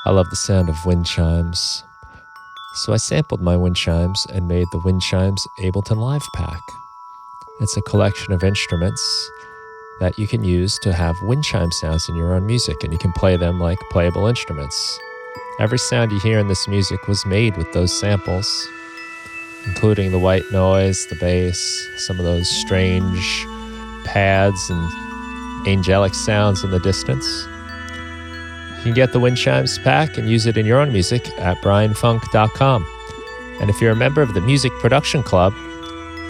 I love the sound of wind chimes. So I sampled my wind chimes and made the Wind Chimes Ableton Live Pack. It's a collection of instruments that you can use to have wind chime sounds in your own music, and you can play them like playable instruments. Every sound you hear in this music was made with those samples, including the white noise, the bass, some of those strange pads and angelic sounds in the distance. You can get the Wind Chimes pack and use it in your own music at brianfunk.com. And if you're a member of the Music Production Club,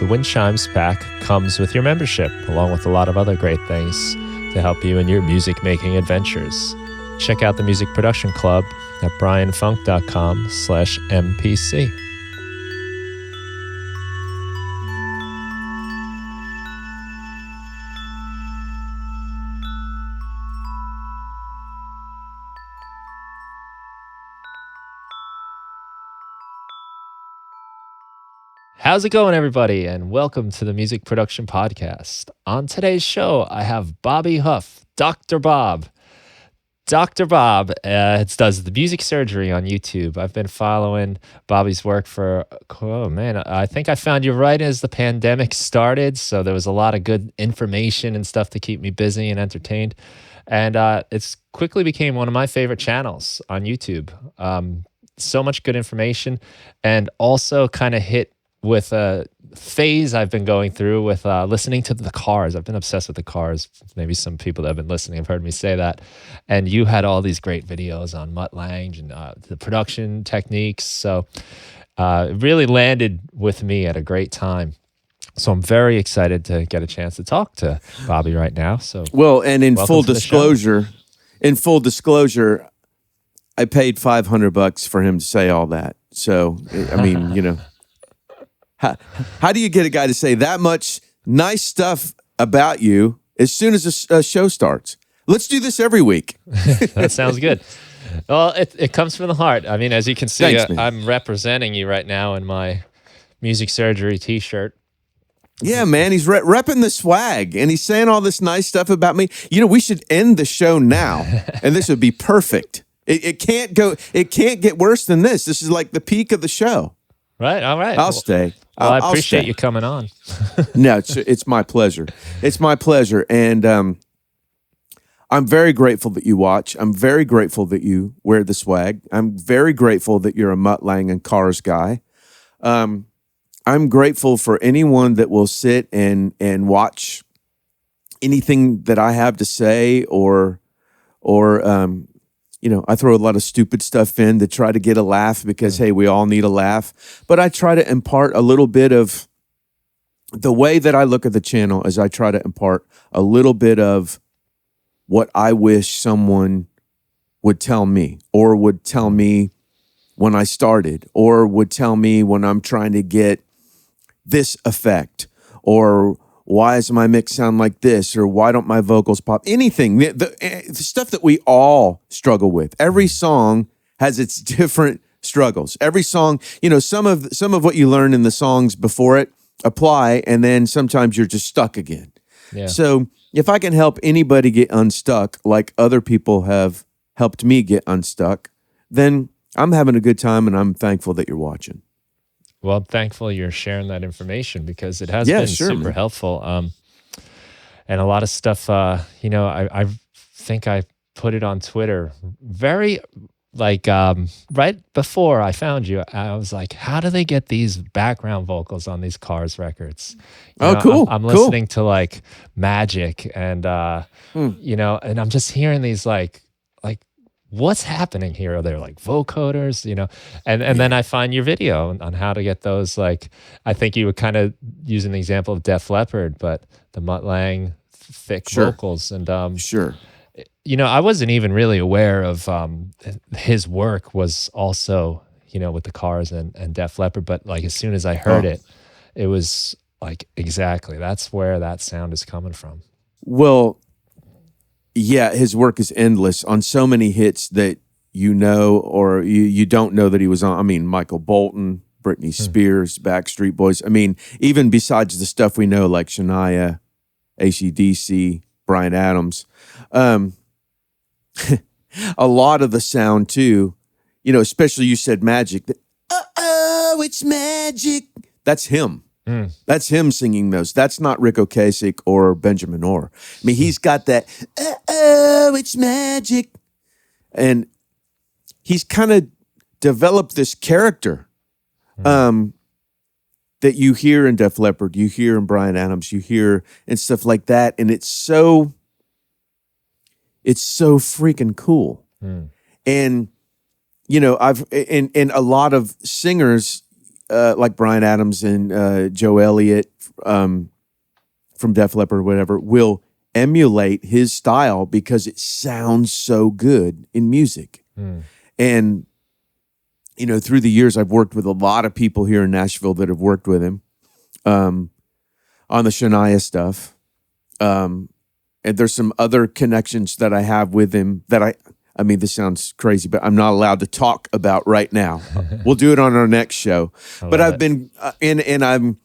the Wind Chimes pack comes with your membership, along with a lot of other great things to help you in your music-making adventures. Check out the Music Production Club at brianfunk.com/MPC. How's it going, everybody? And welcome to the Music Production Podcast. On today's show, I have Bobby Huff, Dr. Bob. Dr. Bob does the music surgery on YouTube. I've been following Bobby's work for, I think I found you right as the pandemic started. So there was a lot of good information and stuff to keep me busy and entertained. And it's quickly became one of my favorite channels on YouTube. So much good information, and also kind of hit with a phase I've been going through with listening to the Cars. I've been obsessed with the Cars. Maybe some people that have been listening have heard me say that. And you had all these great videos on Mutt Lange and the production techniques. So it really landed with me at a great time. So I'm very excited to get a chance to talk to Bobby right now. So well, and in full disclosure, I paid $500 for him to say all that. So I mean, you know. How do you get a guy to say that much nice stuff about you as soon as a show starts? Let's do this every week. That sounds good. Well, it comes from the heart. I mean, as you can see, Thanks, I'm representing you right now in my music surgery t-shirt. Yeah, man, he's repping the swag, and he's saying all this nice stuff about me. You know, we should end the show now, and this would be perfect. It can't get worse than this. This is like the peak of the show. Right. All right. I'll stay. Well, I appreciate you coming on. No, it's my pleasure. It's my pleasure. And I'm very grateful that you watch. I'm very grateful that you wear the swag. I'm very grateful that you're a Mutt Lange and Cars guy. I'm grateful for anyone that will sit and watch anything that I have to say or you know, I throw a lot of stupid stuff in to try to get a laugh because, hey, we all need a laugh. But I try to impart a little bit of the way that I look at the channel is I try to impart a little bit of what I wish someone would tell me or would tell me when I started or would tell me when I'm trying to get this effect or why does my mix sound like this? Or why don't my vocals pop? Anything, the stuff that we all struggle with. Every song has its different struggles. Every song, you know, some of what you learn in the songs before it apply, and then sometimes you're just stuck again. Yeah. So if I can help anybody get unstuck like other people have helped me get unstuck, then I'm having a good time, and I'm thankful that you're watching. Well, I'm thankful you're sharing that information because it has been super helpful. And a lot of stuff, you know, I think I put it on Twitter very right before I found you. I was like, how do they get these background vocals on these Cars records? Cool. I'm listening to like Magic and, you know, and I'm just hearing these like, what's happening here? Are there like vocoders, you know? And then I find your video on how to get those, like, I think you were kind of using the example of Def Leppard, but the Mutt Lange thick vocals. And you know, I wasn't even really aware of his work was also, you know, with the Cars and Def Leppard, but like as soon as I heard it, it was like, exactly, that's where that sound is coming from. Well, yeah, his work is endless on so many hits that you know or you don't know that he was on. I mean, Michael Bolton, Britney Spears, Backstreet Boys. I mean, even besides the stuff we know like Shania, AC/DC, Bryan Adams. a lot of the sound too, especially you said magic. Oh, it's magic. That's him. That's him singing those. That's not Rick Ocasek or Benjamin Orr. I mean, he's got that, oh, it's magic. And he's kind of developed this character that you hear in Def Leppard, you hear in Bryan Adams, you hear and stuff like that. And it's so freaking cool. And, and a lot of singers, like Bryan Adams and Joe Elliott from Def Leppard or whatever, will emulate his style because it sounds so good in music. And, through the years, I've worked with a lot of people here in Nashville that have worked with him on the Shania stuff. And there's some other connections that I have with him that I mean, this sounds crazy, but I'm not allowed to talk about right now. We'll do it on our next show. But I've been, and I'm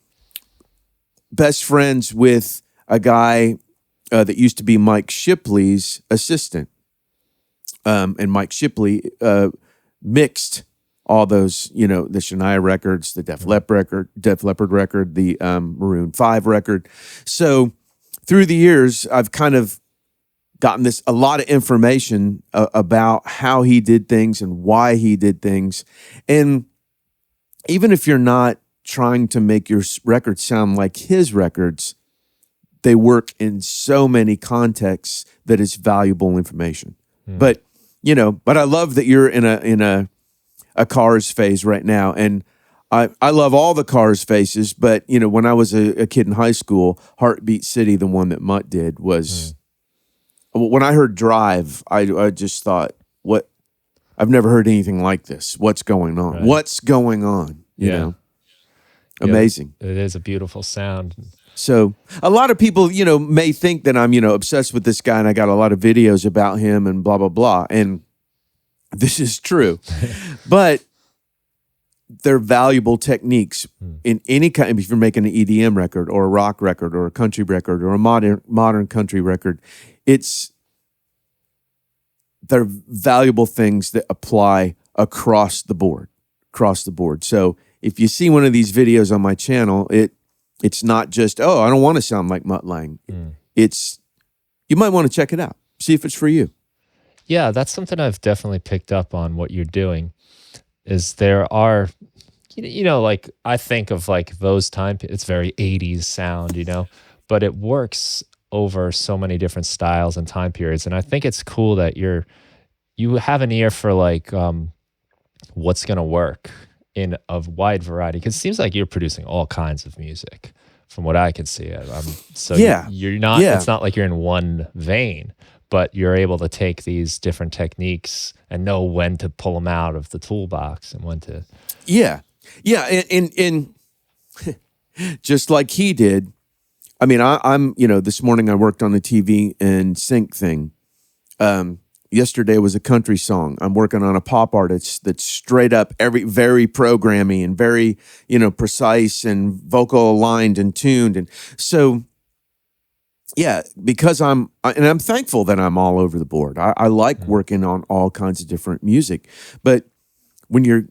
best friends with a guy that used to be Mike Shipley's assistant. And Mike Shipley mixed all those, the Shania records, the Def Leppard record, the Maroon 5 record. So through the years, I've kind of gotten a lot of information about how he did things and why he did things. And even if you're not trying to make your records sound like his records, they work in so many contexts that it's valuable information. But I love that you're in a Cars phase right now. And I love all the Cars phases, but when I was a kid in high school, Heartbeat City, the one that Mutt did, was when I heard Drive, I just thought, what? I've never heard anything like this. What's going on? Right. What's going on? You know? Amazing. It is a beautiful sound. So a lot of people, may think that I'm, obsessed with this guy and I got a lot of videos about him and blah, blah, blah. And this is true. But they're valuable techniques in any kind. If you're making an EDM record or a rock record or a country record or a modern country record, they're valuable things that apply across the board. So if you see one of these videos on my channel, it's not just, I don't want to sound like Mutt Lange. You might want to check it out. See if it's for you. Yeah, that's something I've definitely picked up on what you're doing. Is there are, like I think of like those it's very 80s sound, but it works over so many different styles and time periods. And I think it's cool that you have an ear for like what's going to work in a wide variety. Because it seems like you're producing all kinds of music from what I can see. You're not, it's not like you're in one vein, but you're able to take these different techniques and know when to pull them out of the toolbox and when to. Yeah. And just like he did. I mean, I'm this morning I worked on the TV and sync thing. Yesterday was a country song. I'm working on a pop artist that's straight up very programmy and very, precise and vocal aligned and tuned. And so, yeah, because I'm thankful that I'm all over the board. I like working on all kinds of different music, but when you're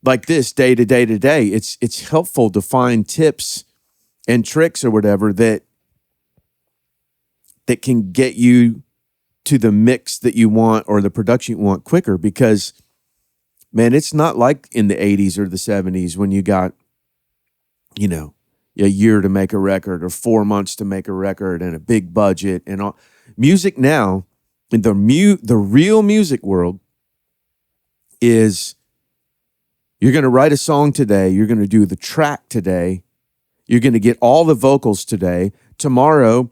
like this day to day, it's helpful to find tips and tricks or whatever that can get you to the mix that you want or the production you want quicker. Because, man, it's not like in the 80s or the 70s when you got, a year to make a record or 4 months to make a record and a big budget and all. Music now, in the real music world, is you're going to write a song today, you're going to do the track today, you're going to get all the vocals today. Tomorrow,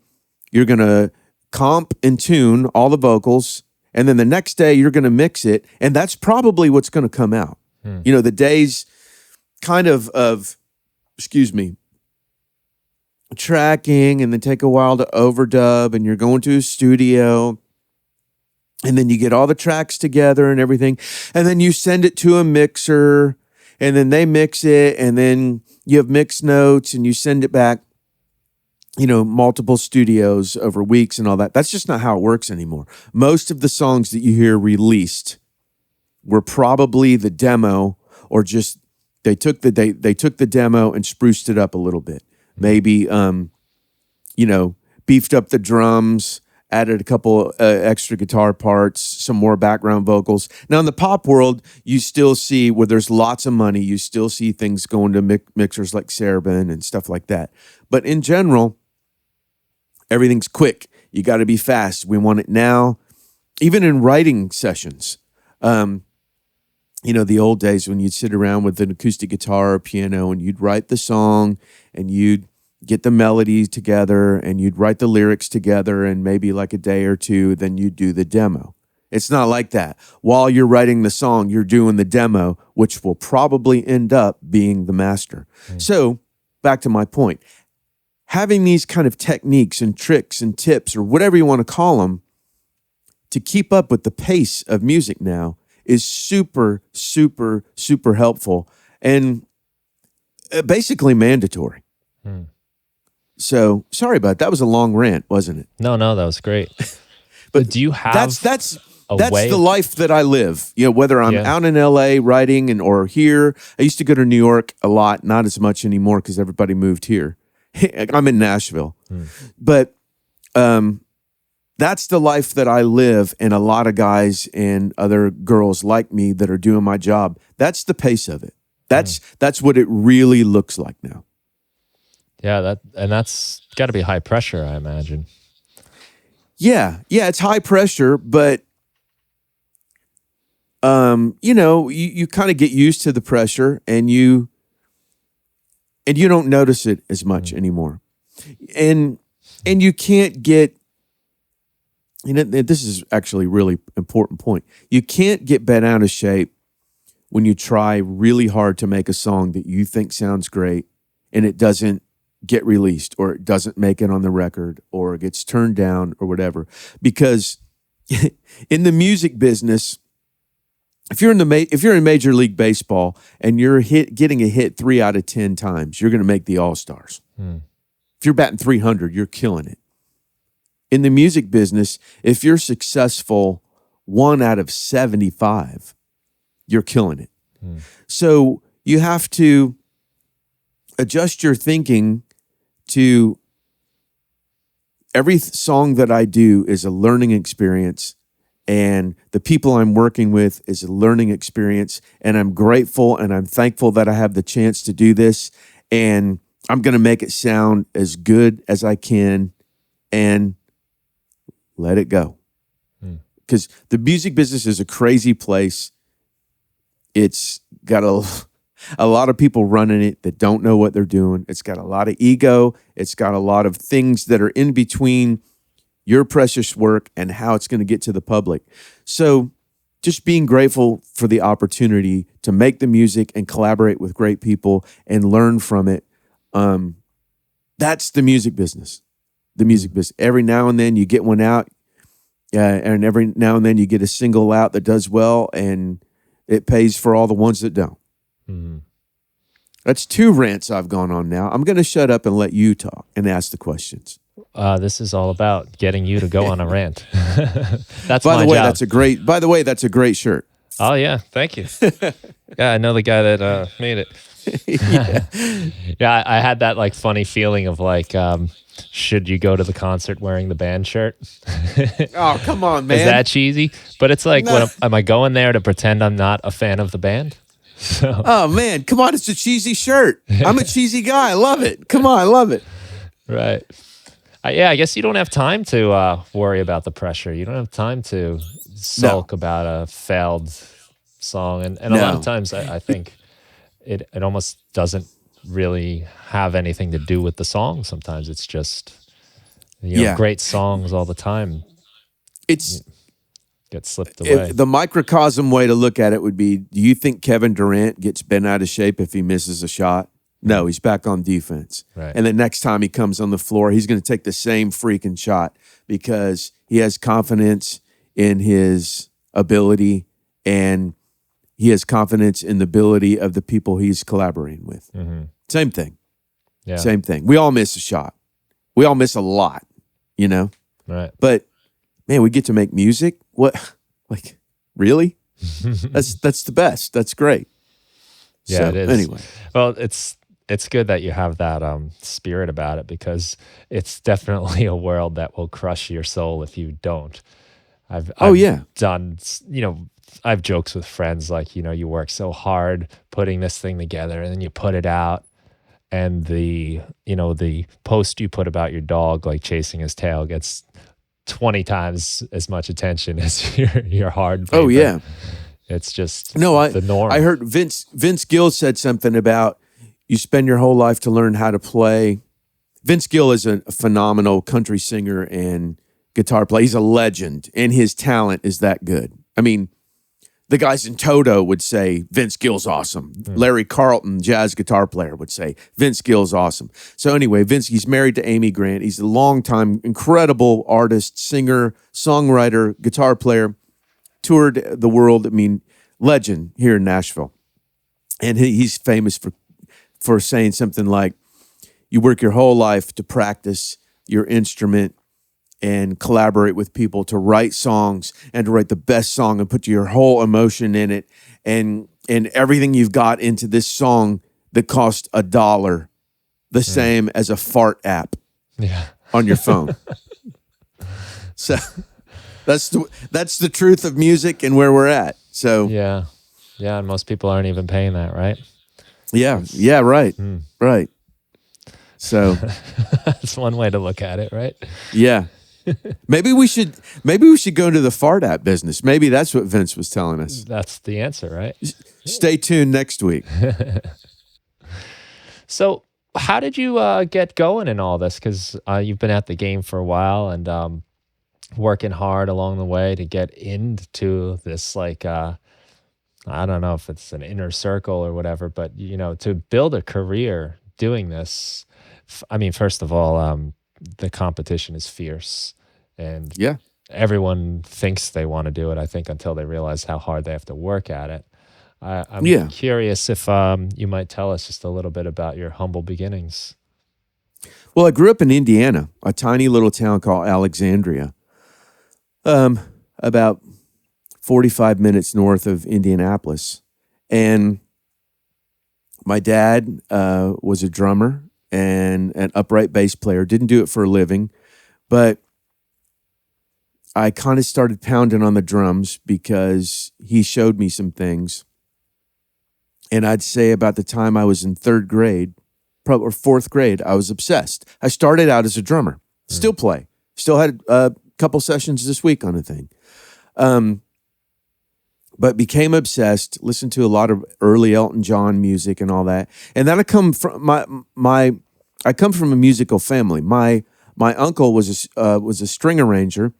you're going to comp and tune all the vocals, and then the next day you're going to mix it, and that's probably what's going to come out. The days kind of tracking and then take a while to overdub, and you're going to a studio, and then you get all the tracks together and everything, and then you send it to a mixer, and then they mix it, and then you have mixed notes and you send it back. multiple studios over weeks and all that. That's just not how it works anymore. Most of the songs that you hear released were probably the demo, or just they took the demo and spruced it up a little bit. Maybe beefed up the drums, added a couple extra guitar parts, some more background vocals. Now in the pop world, you still see, where there's lots of money, you still see things going to mixers like Sarabin and stuff like that. But in general, everything's quick. You got to be fast. We want it now. Even in writing sessions, the old days when you'd sit around with an acoustic guitar or piano and you'd write the song and you'd get the melody together and you'd write the lyrics together and maybe like a day or two, then you'd do the demo. It's not like that. While you're writing the song, you're doing the demo, which will probably end up being the master. So back to my point, having these kind of techniques and tricks and tips, or whatever you want to call them, to keep up with the pace of music now is super, super, super helpful and basically mandatory. So sorry about that. That was a long rant, wasn't it? No, that was great. But do you have that's the life that I live. Whether I'm out in LA writing or here. I used to go to New York a lot, not as much anymore because everybody moved here. I'm in Nashville. But that's the life that I live, and a lot of guys and other girls like me that are doing my job. That's the pace of it. That's what it really looks like now. Yeah, that's got to be high pressure, I imagine. Yeah, it's high pressure, but you kind of get used to the pressure, and you don't notice it as much anymore. And you can't get, this is actually a really important point. You can't get bent out of shape when you try really hard to make a song that you think sounds great and it doesn't get released, or it doesn't make it on the record, or it gets turned down, or whatever. Because in the music business, if you're in Major League Baseball and you're getting a hit 3 out of 10 times, you're going to make the All-Stars. If you're batting 300, you're killing it. In the music business, if you're successful 1 out of 75, you're killing it. So you have to adjust your thinking to every song that I do is a learning experience, and the people I'm working with is a learning experience, and I'm grateful and I'm thankful that I have the chance to do this, and I'm going to make it sound as good as I can and let it go. Because the music business is a crazy place. It's got a lot of people running it that don't know what they're doing. It's got a lot of ego. It's got a lot of things that are in between your precious work and how it's going to get to the public. So just being grateful for the opportunity to make the music and collaborate with great people and learn from it. That's the music business. The music business. Every now and then you get one out, and every now and then you get a single out that does well, and it pays for all the ones that don't. That's 2 rants I've gone on now. I'm going to shut up and let you talk and ask the questions. This is all about getting you to go on a rant. That's By my the way, job. that's a great shirt. Oh yeah, thank you. Yeah, I know the guy that made it. Yeah, I had that like funny feeling of like, should you go to the concert wearing the band shirt? Oh, come on, man. Is that cheesy? But it's like, No. am I going there to pretend I'm not a fan of the band? So. Oh man, come on! It's a cheesy shirt. I'm a cheesy guy. I love it. Come on, I love it. Right. I guess you don't have time to worry about the pressure. You don't have time to sulk about a failed song. And a lot of times I think it almost doesn't really have anything to do with the song. Sometimes it's just, great songs all the time. It's get slipped away. The microcosm way to look at it would be, do you think Kevin Durant gets bent out of shape if he misses a shot? No, he's back on defense. Right. And the next time he comes on the floor, he's going to take the same freaking shot because he has confidence in his ability and he has confidence in the ability of the people he's collaborating with. Same thing. Yeah. Same thing. We all miss a shot. We all miss a lot, you know. Right. But man, we get to make music. What, like, really? That's the best. That's great. Yeah, So, it is. anyway, Well, it's good that you have that spirit about it, because it's definitely a world that will crush your soul if you don't. oh I've yeah, done, I have jokes with friends like, you work so hard putting this thing together, and then you put it out, and the post you put about your dog like chasing his tail gets 20 times as much attention as your hard oh paper. yeah. It's just No, the norm. I heard Vince Gill said something about you spend your whole life to learn how to play. Vince Gill is a phenomenal country singer and guitar player. He's a legend, and his talent is that good. I mean, the guys in Toto would say Vince Gill's awesome. Larry Carlton, jazz guitar player, would say Vince Gill's awesome. So anyway, he's married to Amy Grant. He's a longtime, incredible artist, singer, songwriter, guitar player, toured the world. I mean, legend here in Nashville. And he's famous for saying something like, you work your whole life to practice your instrument and collaborate with people to write songs and to write the best song and put your whole emotion in it and everything you've got into this song that cost $1, the same as a fart app on your phone. So that's the truth of music and where we're at. So yeah, and most people aren't even paying that, right? yeah, right, right. So That's one way to look at it, right? yeah. Maybe we should go into the fart app business. Maybe that's what Vince was telling us. That's the answer, right? Stay tuned next week. So how did you get going in all this? Because you've been at the game for a while and working hard along the way to get into this, like, I don't know if it's an inner circle or whatever, but, to build a career doing this. I mean, first of all, the competition is fierce. And Yeah. everyone thinks they want to do it, I think, until they realize how hard they have to work at it. I'm curious if you might tell us just a little bit about your humble beginnings. Well, I grew up in Indiana, a tiny little town called Alexandria, about 45 minutes north of Indianapolis. And my dad was a drummer and an upright bass player. Didn't do it for a living, but I kind of started pounding on the drums because he showed me some things. And I'd say about the time I was in third grade, probably or fourth grade, I was obsessed. I started out as a drummer, still play, still had a couple sessions this week on a thing. But became obsessed, listened to a lot of early Elton John music and all that. And then I come from I come from a musical family. My uncle was a string arranger.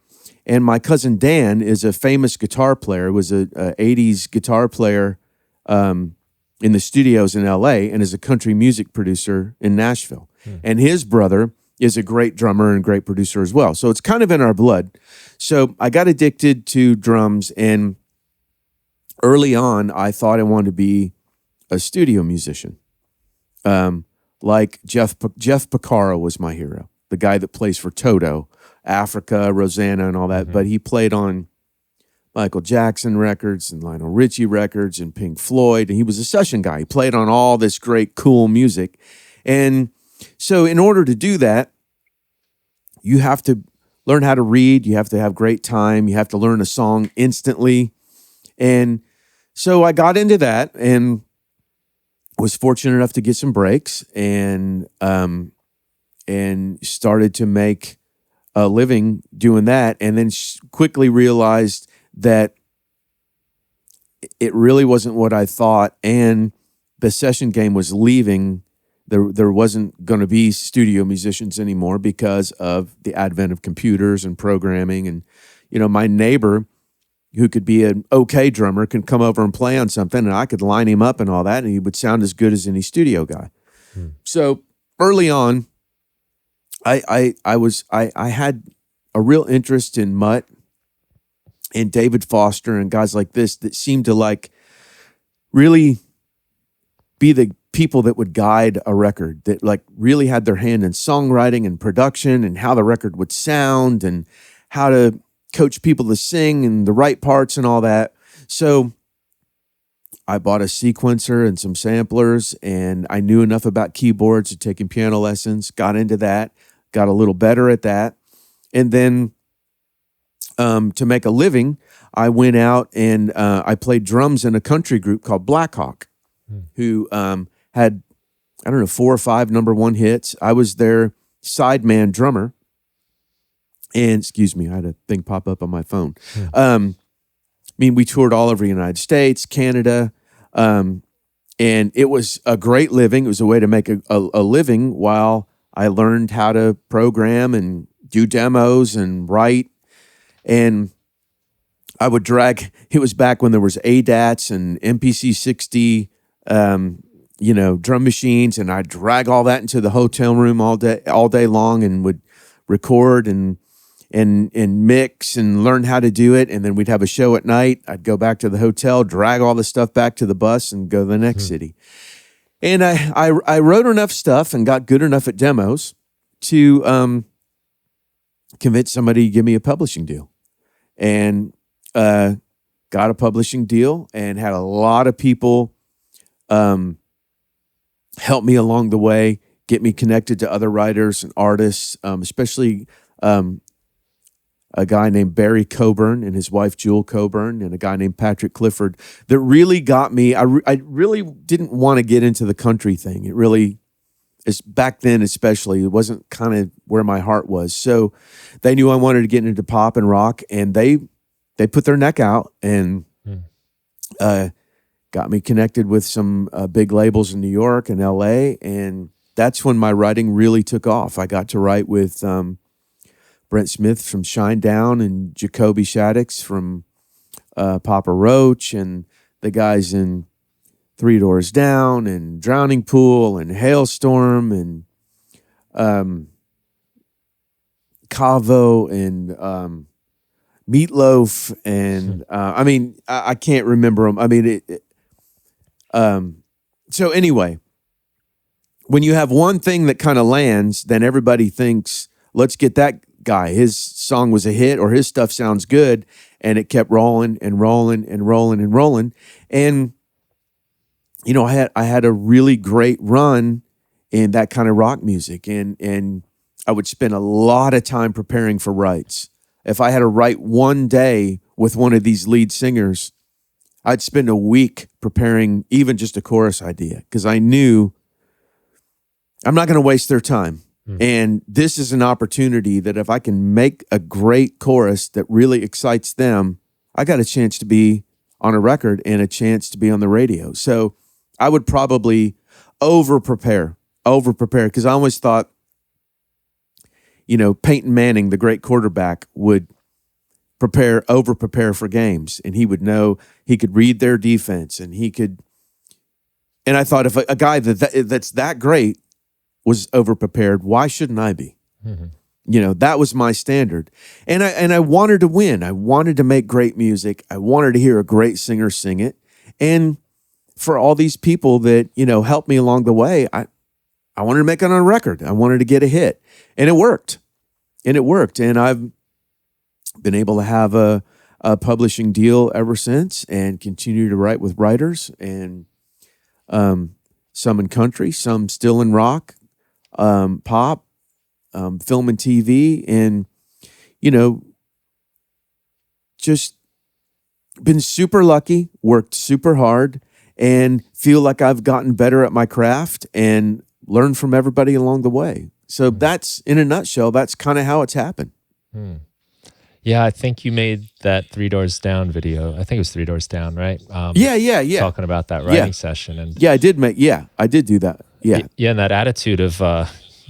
And my cousin Dan is a famous guitar player, was a 80s guitar player in the studios in LA and is a country music producer in Nashville. And his brother is a great drummer and great producer as well. So it's kind of in our blood. So I got addicted to drums, and early on, I thought I wanted to be a studio musician. Like Jeff Porcaro was my hero, the guy that plays for Toto, Africa, Rosanna, and all that. But he played on Michael Jackson records and Lionel Richie records and Pink Floyd. And he was a session guy. He played on all this great, cool music. And so in order to do that, you have to learn how to read. You have to have great time. You have to learn a song instantly. And so I got into that and was fortunate enough to get some breaks and started to make a living doing that, and then quickly realized that it really wasn't what I thought, and the session game was leaving. There wasn't going to be studio musicians anymore because of the advent of computers and programming. And my neighbor, who could be an okay drummer, can come over and play on something, and I could line him up and all that, and he would sound as good as any studio guy. So early on, I had a real interest in Mutt and David Foster and guys like this that seemed to like really be people that would guide a record, that like really had their hand in songwriting and production and how the record would sound and how to coach people to sing and the right parts and all that. So I bought a sequencer and some samplers, and I knew enough about keyboards and taking piano lessons, got into that, got a little better at that. And then to make a living, I went out and I played drums in a country group called Blackhawk, who had, I don't know, 4 or 5 number 1 hits. I was their sideman drummer. And excuse me, I had a thing pop up on my phone. I mean, we toured all over the United States, Canada, and it was a great living. It was a way to make a living while I learned how to program and do demos and write. And I would drag, it was back when there was ADATs and MPC 60, drum machines, and I'd drag all that into the hotel room all day long and would record and mix and learn how to do it. And then we'd have a show at night. I'd go back to the hotel, drag all the stuff back to the bus and go to the next city. And I wrote enough stuff and got good enough at demos to convince somebody to give me a publishing deal. And got a publishing deal and had a lot of people help me along the way, get me connected to other writers and artists, especially a guy named Barry Coburn and his wife Jewel Coburn, and a guy named Patrick Clifford, that really got me. I really didn't want to get into the country thing. It really, back then especially, it wasn't kind of where my heart was. So they knew I wanted to get into pop and rock, and they put their neck out and got me connected with some big labels in New York and LA, and that's when my writing really took off. I got to write with Brent Smith from Shinedown and Jacoby Shaddix from Papa Roach, and the guys in 3 Doors Down and Drowning Pool and Hailstorm and Cavo and Meatloaf and I mean, I can't remember them. I mean, so anyway, when you have one thing that kind of lands, then everybody thinks, let's get that guy. His song was a hit, or his stuff sounds good, and it kept rolling and rolling and rolling and rolling. And you know, I had a really great run in that kind of rock music, and I would spend a lot of time preparing for writes. If I had to write one day with one of these lead singers, I'd spend a week preparing even just a chorus idea, because I knew I'm not going to waste their time. And this is an opportunity that if I can make a great chorus that really excites them, I got a chance to be on a record and a chance to be on the radio. So I would probably over prepare, because I always thought, you know, Peyton Manning, the great quarterback, would over prepare for games, and he would know, he could read their defense, and he could. And I thought, if a guy that's that great was over prepared, why shouldn't I be? Mm-hmm. You know, that was my standard, and I wanted to win. I wanted to make great music. I wanted to hear a great singer sing it, and for all these people that, you know, helped me along the way, I wanted to make it on a record. I wanted to get a hit, and it worked. And I've been able to have a publishing deal ever since, and continue to write with writers, and some in country, some still in rock, pop, film and TV, and, you know, just been super lucky, worked super hard, and feel like I've gotten better at my craft and learned from everybody along the way. So that's, in a nutshell, that's kind of how it's happened. Yeah, I think you made that 3 Doors Down video. I think it was 3 Doors Down, right? Yeah. Talking about that writing session. And I did do that. Yeah. Yeah, and that attitude of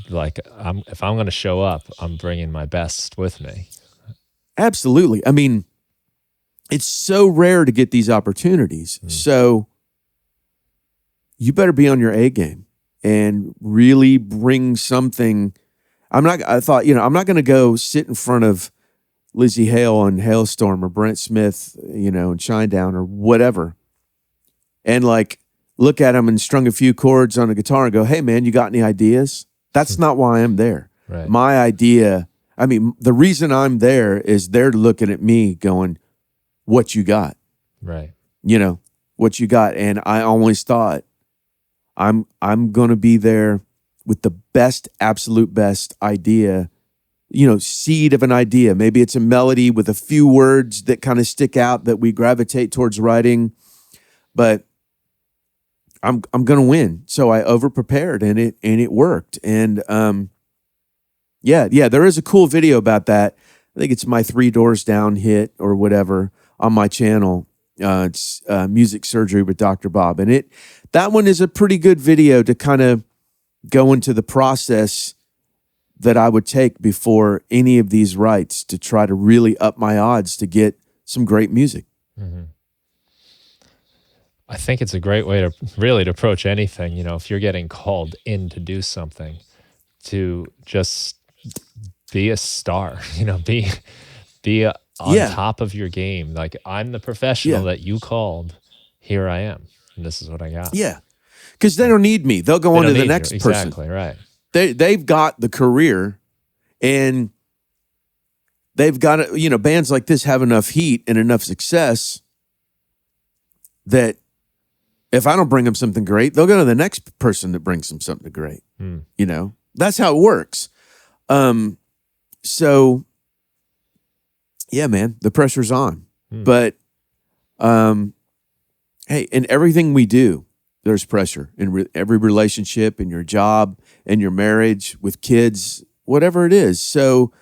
like, if I'm going to show up, I'm bringing my best with me. Absolutely. I mean, it's so rare to get these opportunities. So you better be on your A game and really bring something. I thought, you know, I'm not going to go sit in front of Lizzie Hale on Hailstorm or Brent Smith, you know, and Shinedown or whatever, and like look at them and strung a few chords on a guitar and go, hey, man, you got any ideas? That's not why I'm there. Right. My idea, I mean, the reason I'm there is they're looking at me going, what you got? Right. You know, what you got. And I always thought, I'm going to be there with the best, absolute best idea, you know, seed of an idea. Maybe it's a melody with a few words that kind of stick out that we gravitate towards writing, but I'm going to win. So I over prepared and it worked. And yeah, there is a cool video about that. I think it's my 3 Doors Down hit or whatever on my channel. It's Music Surgery with Dr. Bob. And that one is a pretty good video to kind of go into the process that I would take before any of these writes to try to really up my odds to get some great music. Mm-hmm. I think it's a great way to really to approach anything. You know, if you're getting called in to do something, to just be a star, you know, be on top of your game. Like, I'm the professional that you called. Here I am, and this is what I got. Yeah, because they don't need me. They'll go on to the next person. Exactly, right. They've got the career, and they've got, you know, bands like this have enough heat and enough success that if I don't bring them something great, they'll go to the next person that brings them something great. You know, that's how it works. So yeah, man, the pressure's on. But hey, in everything we do, there's pressure in every relationship, in your job, in your marriage, with kids, whatever it is. So,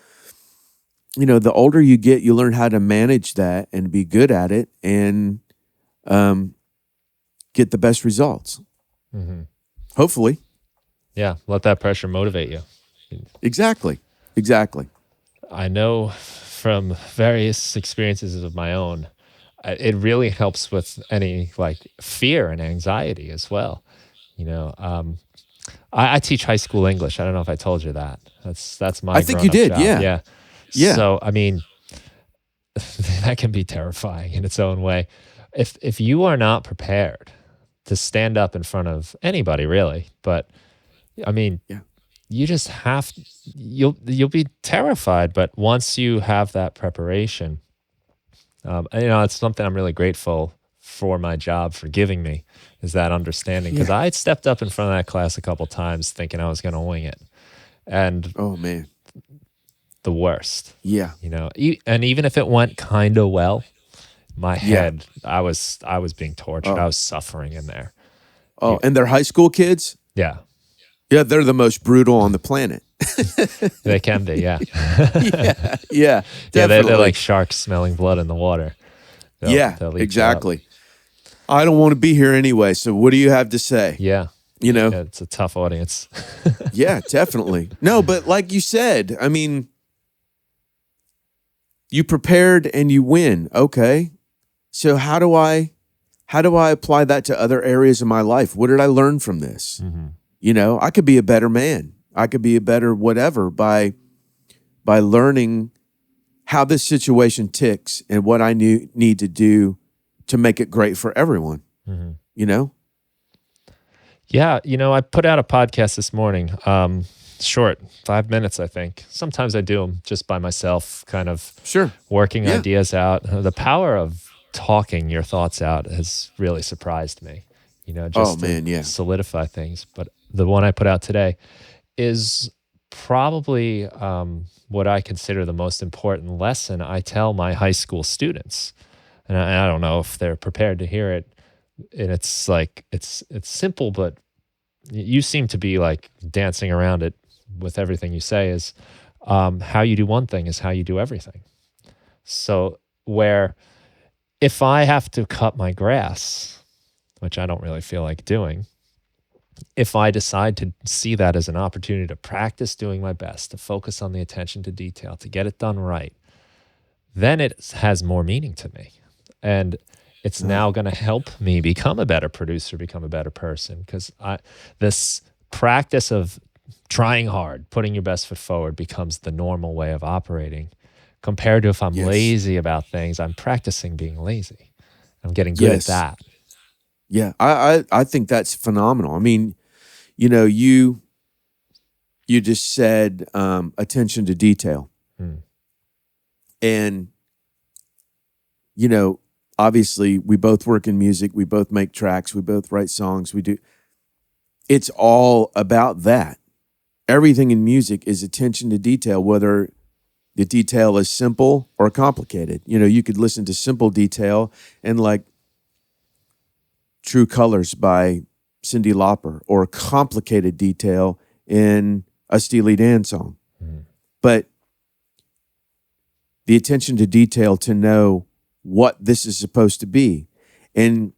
you know, the older you get, you learn how to manage that and be good at it and get the best results. Mm-hmm. Hopefully. Yeah, let that pressure motivate you. Exactly. I know from various experiences of my own, it really helps with any like fear and anxiety as well. You know, I teach high school English. I don't know if I told you that. That's my. I think you did. Job. Yeah. So I mean, that can be terrifying in its own way. If you are not prepared to stand up in front of anybody, really, but I mean, you just have, you'll be terrified. But once you have that preparation, you know, it's something I'm really grateful for my job for giving me, is that understanding. Because I had stepped up in front of that class a couple times thinking I was going to wing it, and oh man, the worst. Yeah, you know, and even if it went kind of well, my head, I was being tortured. I was suffering in there. Oh, and they're high school kids? Yeah. Yeah, they're the most brutal on the planet. They can be, yeah. Yeah, definitely. They're like sharks smelling blood in the water. They'll exactly. I don't want to be here anyway, so what do you have to say? Yeah. You know? Yeah, it's a tough audience. Yeah, definitely. No, but like you said, I mean, you prepared and you win. Okay. So how do I apply that to other areas of my life? What did I learn from this? Mm-hmm. You know, I could be a better man. I could be a better whatever by learning how this situation ticks and what I need to do to make it great for everyone. Mm-hmm. You know? Yeah, you know, I put out a podcast this morning, short, 5 minutes, I think. Sometimes I do them just by myself, kind of working ideas out. The power of talking your thoughts out has really surprised me, you know, just to solidify things. But the one I put out today is probably what I consider the most important lesson I tell my high school students. And I don't know if they're prepared to hear it. And it's like, it's simple, but you seem to be like dancing around it with everything you say, is how you do one thing is how you do everything. So where if I have to cut my grass, which I don't really feel like doing, if I decide to see that as an opportunity to practice doing my best, to focus on the attention to detail, to get it done right, then it has more meaning to me. And it's now going to help me become a better producer, become a better person, because this practice of trying hard, putting your best foot forward becomes the normal way of operating, compared to if I'm lazy about things. I'm practicing being lazy. I'm getting good at that. Yeah, I think that's phenomenal. I mean, you just said attention to detail. Hmm. And, obviously we both work in music, we both make tracks, we both write songs, we do. It's all about that. Everything in music is attention to detail, whether the detail is simple or complicated. You could listen to simple detail and like True Colors by Cyndi Lauper, or complicated detail in a Steely Dan song. Hmm. But the attention to detail to know what this is supposed to be. And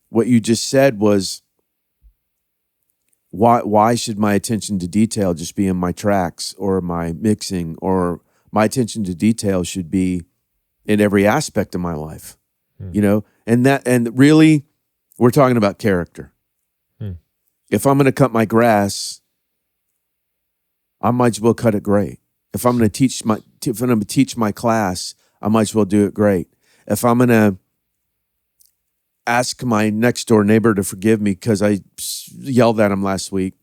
what you just said was, why should my attention to detail just be in my tracks or my mixing, or my attention to detail should be in every aspect of my life, and really we're talking about character. If I'm going to cut my grass, I might as well cut it great. If I'm going to teach my class, I might as well do it great. If I'm going to ask my next door neighbor to forgive me because I yelled at him last week,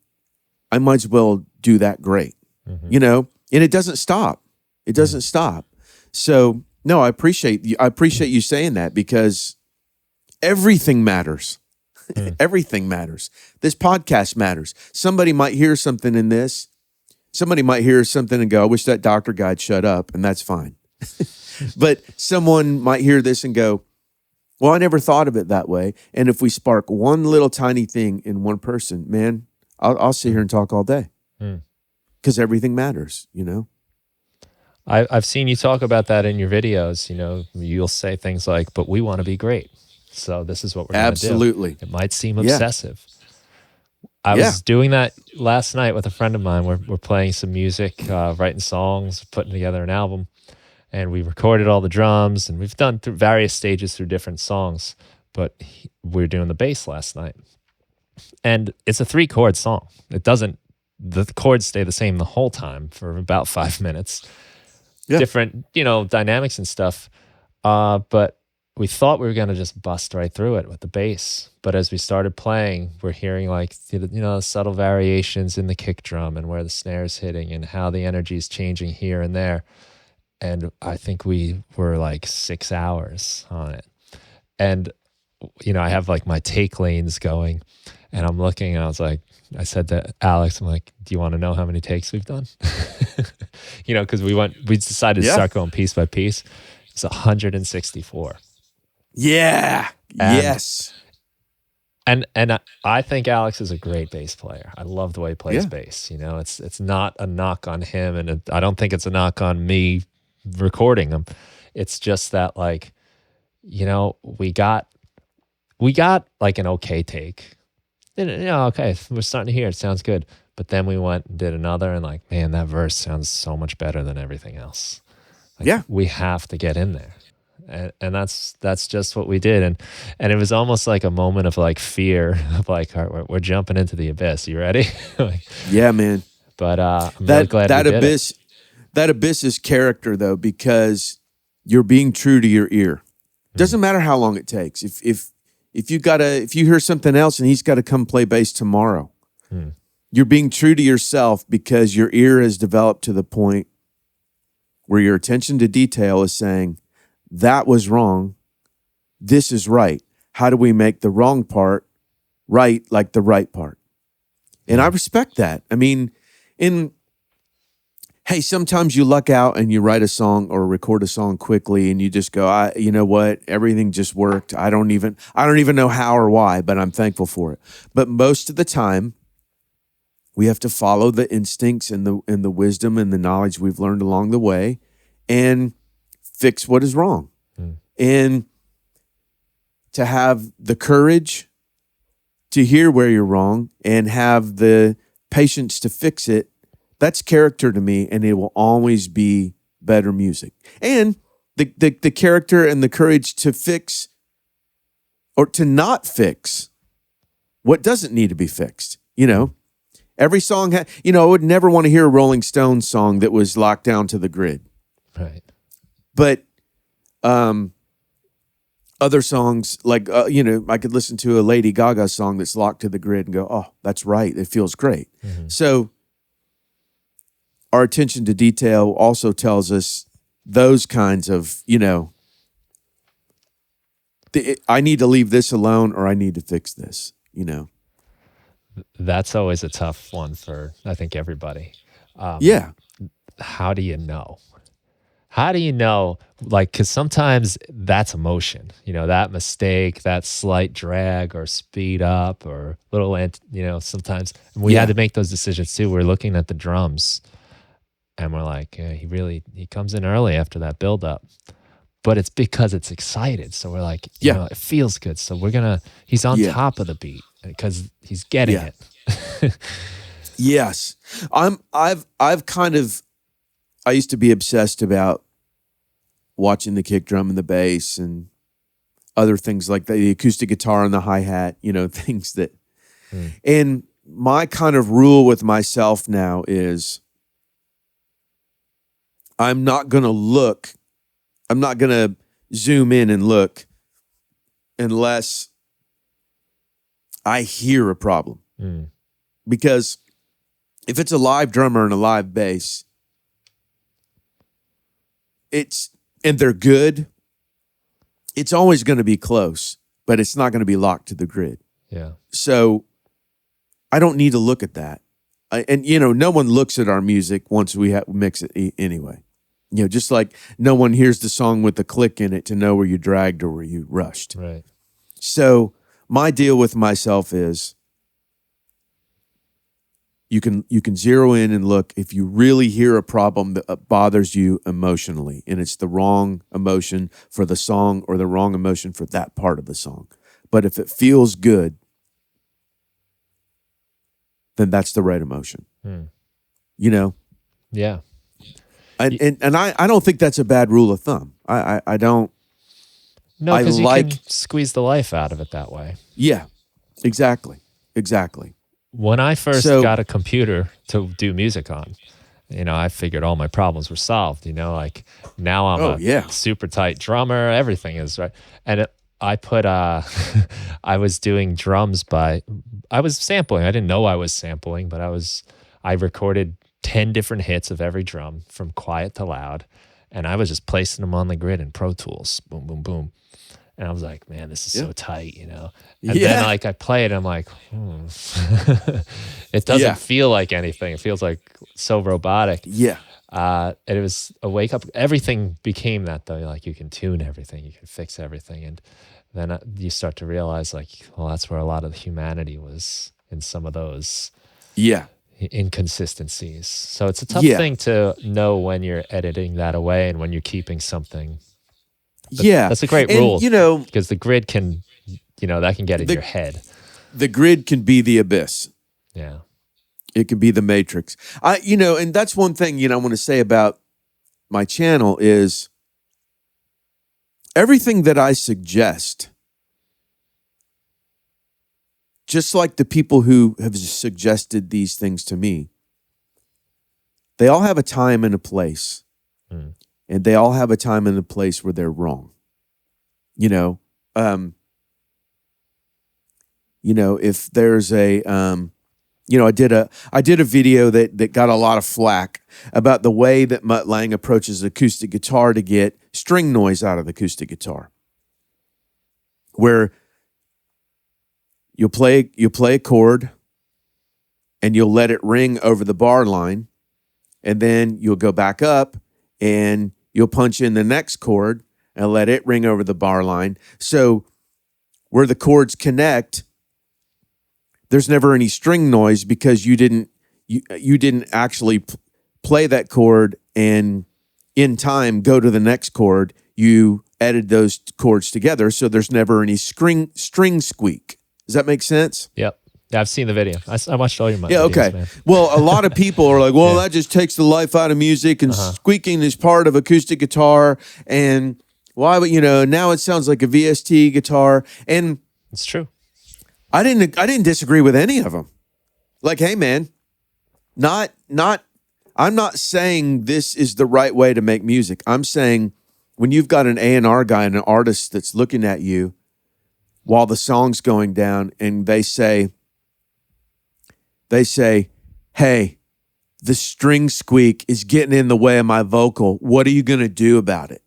I might as well do that great. Mm-hmm. And it doesn't stop. It doesn't stop. So no, I appreciate you saying that, because everything matters. Everything matters. This podcast matters. Somebody might hear something in this. Somebody might hear something and go, I wish that doctor guy'd shut up, and that's fine. But someone might hear this and go, well, I never thought of it that way. And if we spark one little tiny thing in one person, man, I'll sit here and talk all day, because everything matters, I've seen you talk about that in your videos. You'll say things like, but we want to be great, so this is what we're going to do. Absolutely. It might seem obsessive. I was doing that last night with a friend of mine. We're playing some music, writing songs, putting together an album, and we recorded all the drums, and we've done through various stages through different songs, but we were doing the bass last night. And it's a 3-chord song. The chords stay the same the whole time for about 5 minutes. Yeah. Different, dynamics and stuff. But we thought we were going to just bust right through it with the bass. But as we started playing, we're hearing subtle variations in the kick drum and where the snare's hitting and how the energy is changing here and there. And I think we were like 6 hours on it. And, I have like my take lanes going, and I'm looking, and I said to Alex, I'm like, do you want to know how many takes we've done? Because we decided to start going piece by piece. It's 164. Yeah. Yes. And I think Alex is a great bass player. I love the way he plays bass. It's not a knock on him, and I don't think it's a knock on me recording him. It's just that, like, we got like an okay take. Okay, we're starting to hear it. Sounds good. But then we went and did another, and like, man, that verse sounds so much better than everything else. We have to get in there. And that's just what we did. And it was almost like a moment of like fear of like, all right, we're jumping into the abyss. You ready? Yeah, man. But I'm really glad we did it. That abyss is character, though, because you're being true to your ear. Doesn't matter how long it takes. If you hear something else and he's got to come play bass tomorrow, you're being true to yourself because your ear has developed to the point where your attention to detail is saying, that was wrong, this is right. How do we make the wrong part right like the right part? And I respect that. I mean, hey, sometimes you luck out and you write a song or record a song quickly and you just go, you know what, everything just worked. I don't even know how or why, but I'm thankful for it. But most of the time, we have to follow the instincts and the wisdom and the knowledge we've learned along the way and fix what is wrong. And to have the courage to hear where you're wrong and have the patience to fix it, that's character to me, and it will always be better music. And the character and the courage to fix or to not fix what doesn't need to be fixed. Every song, I would never want to hear a Rolling Stones song that was locked down to the grid. Right. But other songs, like, I could listen to a Lady Gaga song that's locked to the grid and go, oh, that's right. It feels great. Mm-hmm. So our attention to detail also tells us those kinds of, I need to leave this alone or I need to fix this, That's always a tough one for, I think, everybody. Yeah. How do you know? How do you know? Like, because sometimes that's emotion, that mistake, that slight drag or speed up or sometimes we had to make those decisions too. We're looking at the drums and we're like, yeah, he comes in early after that build up, but it's because it's excited. So we're like, it feels good. So he's on top of the beat because he's getting it. Yes. I used to be obsessed about watching the kick drum and the bass and other things like that, the acoustic guitar and the hi-hat, things that. And my kind of rule with myself now is I'm not going to zoom in and look unless I hear a problem. Because if it's a live drummer and a live bass, and they're good, it's always going to be close, but it's not going to be locked to the grid. Yeah. So I don't need to look at that. No one looks at our music once we mix it anyway. Just like no one hears the song with the click in it to know where you dragged or where you rushed. Right. So my deal with myself is you can zero in and look if you really hear a problem that bothers you emotionally, and it's the wrong emotion for the song or the wrong emotion for that part of the song. But if it feels good, then that's the right emotion. Yeah. And I don't think that's a bad rule of thumb. I don't. No, because you can squeeze the life out of it that way. Yeah, exactly. When I first got a computer to do music on, I figured all my problems were solved. Like now I'm a super tight drummer. Everything is right. And I put, I was doing drums I was sampling. I didn't know I was sampling, but I recorded 10 different hits of every drum from quiet to loud. And I was just placing them on the grid in Pro Tools. Boom, boom, boom. And I was like, man, this is so tight, And then I play it, and I'm like, it doesn't feel like anything. It feels like so robotic. Yeah. And it was a wake up. Everything became that though. Like you can tune everything, you can fix everything. And then you start to realize that's where a lot of the humanity was in some of those inconsistencies. So it's a tough thing to know when you're editing that away and when you're keeping something. But that's a great rule, because the grid can, that can get in your head. The grid can be the abyss. Yeah. It can be the matrix. And that's one thing, I want to say about my channel is everything that I suggest, just like the people who have suggested these things to me, they all have a time and a place. And they all have a time and a place where they're wrong. If there's I did a video that got a lot of flack about the way that Mutt Lange approaches acoustic guitar to get string noise out of the acoustic guitar, where you'll play a chord and you'll let it ring over the bar line, and then you'll go back up and you'll punch in the next chord and let it ring over the bar line. So where the chords connect, there's never any string noise because you didn't actually play that chord and in time go to the next chord. You added those chords together, so there's never any string squeak. Does that make sense? Yep. Yeah, I've seen the video. I watched all your videos, okay. Man. Well, a lot of people are like, well, that just takes the life out of music, and squeaking is part of acoustic guitar. And why would now it sounds like a VST guitar. And it's true. I didn't disagree with any of them. Like, hey man, I'm not saying this is the right way to make music. I'm saying when you've got an A&R guy and an artist that's looking at you while the song's going down, and they say, hey, the string squeak is getting in the way of my vocal. What are you going to do about it?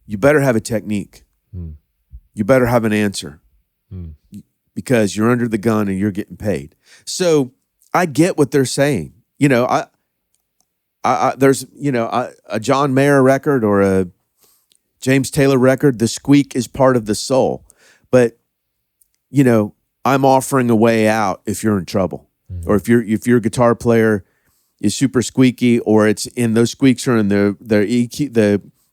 You better have a technique. You better have an answer because you're under the gun and you're getting paid. So I get what they're saying. You know, there's, you know, a John Mayer record or a James Taylor record, the squeak is part of the soul. But, you know, I'm offering a way out if you're in trouble. Or if your guitar player is super squeaky, or it's in those squeaks are in the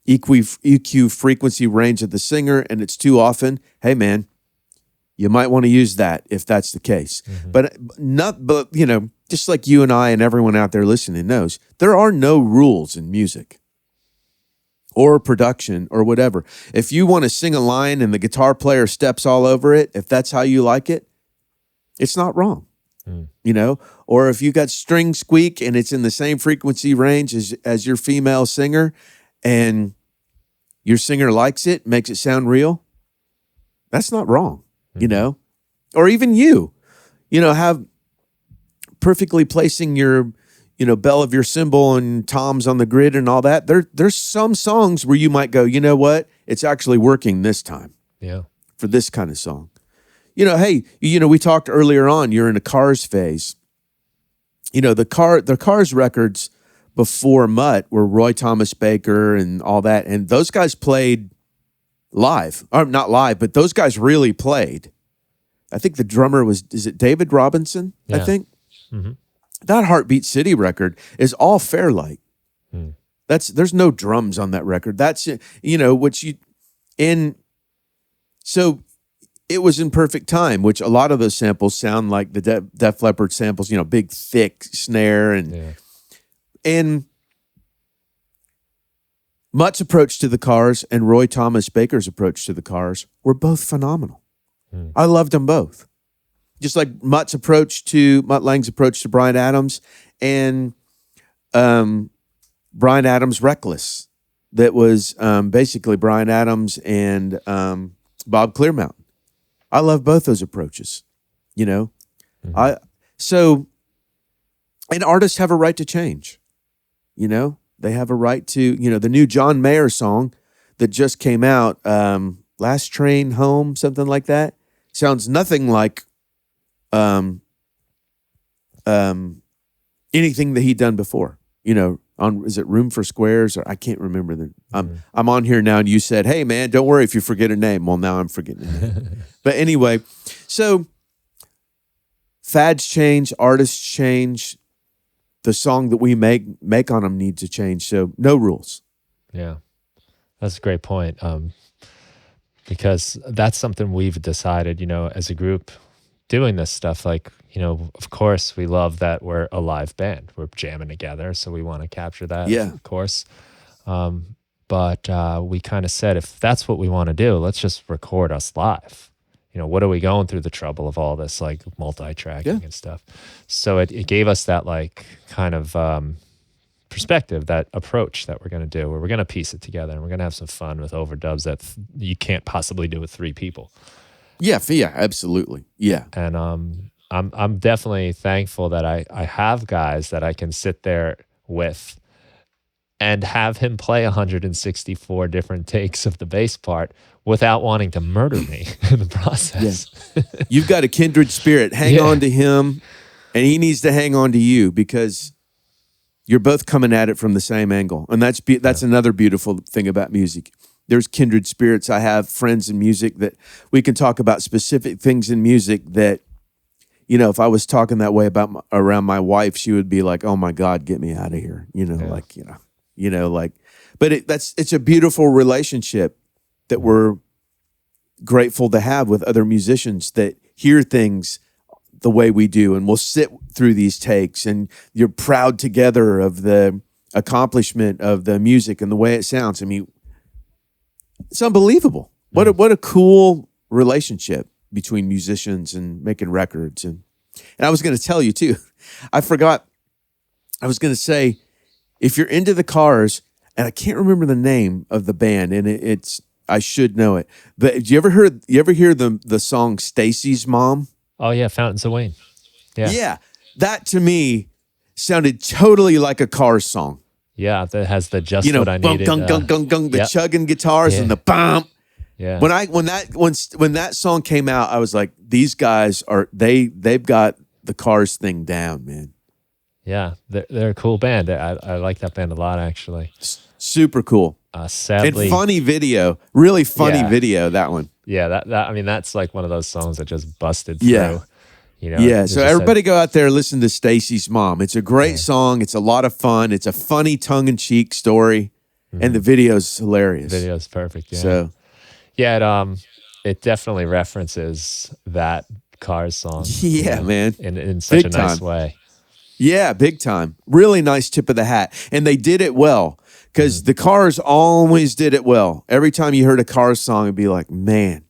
EQ frequency range of the singer and it's too often, hey man, you might want to use that if that's the case. But you know, just like you and I and everyone out there listening knows, there are no rules in music or production or whatever. If you want to sing a line and the guitar player steps all over it, if that's how you like it, it's not wrong. You know, or if you got string squeak and it's in the same frequency range as your female singer and your singer likes it, makes it sound real, that's not wrong, you know, or even you know, have perfectly placing your, you know, bell of your cymbal and toms on the grid and all that. There's some songs where you might go, you know what, it's actually working this time for this kind of song. You know, hey, you know, we talked earlier on, you're in a Cars phase. You know, the Cars records before Mutt were Roy Thomas Baker and all that. And those guys played live. Or not live, but those guys really played. I think the drummer is it David Robinson, I think? That Heartbeat City record is all Fairlight. There's no drums on that record. That's, you know, so it was in perfect time, which a lot of those samples sound like the Def Leppard samples, you know, big, thick snare. And Mutt's approach to the Cars and Roy Thomas Baker's approach to the Cars were both phenomenal. I loved them both. Just like Mutt Lange's approach to Bryan Adams and Bryan Adams' Reckless. That was basically Bryan Adams and Bob Clearmountain. I love both those approaches, you know. And artists have a right to change, you know. They have a right to, you know, the new John Mayer song that just came out, Last Train Home, something like that, sounds nothing like anything that he'd done before, you know. Is it Room for Squares, or I can't remember I'm on here now and you said, hey man, don't worry if you forget a name. Well, now I'm forgetting a name. But anyway, so fads change, artists change, the song that we make on them needs to change. So no rules. Yeah, that's a great point. Because that's something we've decided, you know, as a group doing this stuff, like, you know, of course we love that we're a live band. We're jamming together, so we want to capture that, of course. But we kind of said, if that's what we want to do, let's just record us live. You know, what are we going through the trouble of all this, like, multi-tracking and stuff? So it gave us that, like, kind of perspective, that approach that we're going to do, where we're going to piece it together and we're going to have some fun with overdubs that you can't possibly do with 3 people. Yeah, absolutely. Yeah. And I'm definitely thankful that I have guys that I can sit there with and have him play 164 different takes of the bass part without wanting to murder me in the process. Yeah. You've got a kindred spirit. Hang on to him, and he needs to hang on to you, because you're both coming at it from the same angle. And that's another beautiful thing about music. There's kindred spirits. I have friends in music that we can talk about specific things in music that, you know, if I was talking that way around my wife, she would be like, "Oh my God, get me out of here." You know, like, but it's a beautiful relationship that we're grateful to have with other musicians that hear things the way we do, and we'll sit through these takes, and you're proud together of the accomplishment of the music and the way it sounds. I mean, it's unbelievable. What a cool relationship between musicians and making records. And I was going to tell you too, I forgot. I was going to say, if you're into the Cars and I can't remember the name of the band, and it's I should know it. But you ever hear the song Stacy's Mom? Oh yeah, Fountains of Wayne. Yeah. Yeah, that to me sounded totally like a Cars song. Yeah, that has the just You know, what I bunk, needed. gung, gung, gung, gung, the Yep. chugging guitars Yeah. and the bump. Yeah. When that song came out, I was like, these guys they've got the Cars thing down, man. Yeah, they're a cool band. I like that band a lot, actually. Super cool. Sadly, And funny video, really funny Yeah. video, that one. yeah, that I mean, that's like one of those songs that just busted Yeah. through. You know, Yeah, it so just everybody go out there and listen to Stacy's Mom. It's a great song. It's a lot of fun. It's a funny tongue-in-cheek story, and the video's hilarious. video's perfect. Yeah, So, yeah, it definitely references that Cars song. yeah, man. in such Big a nice time. way. Yeah, big time. Really nice tip of the hat. And they did it well because the Cars always did it well. Every time you heard a Cars song, it'd be like, man,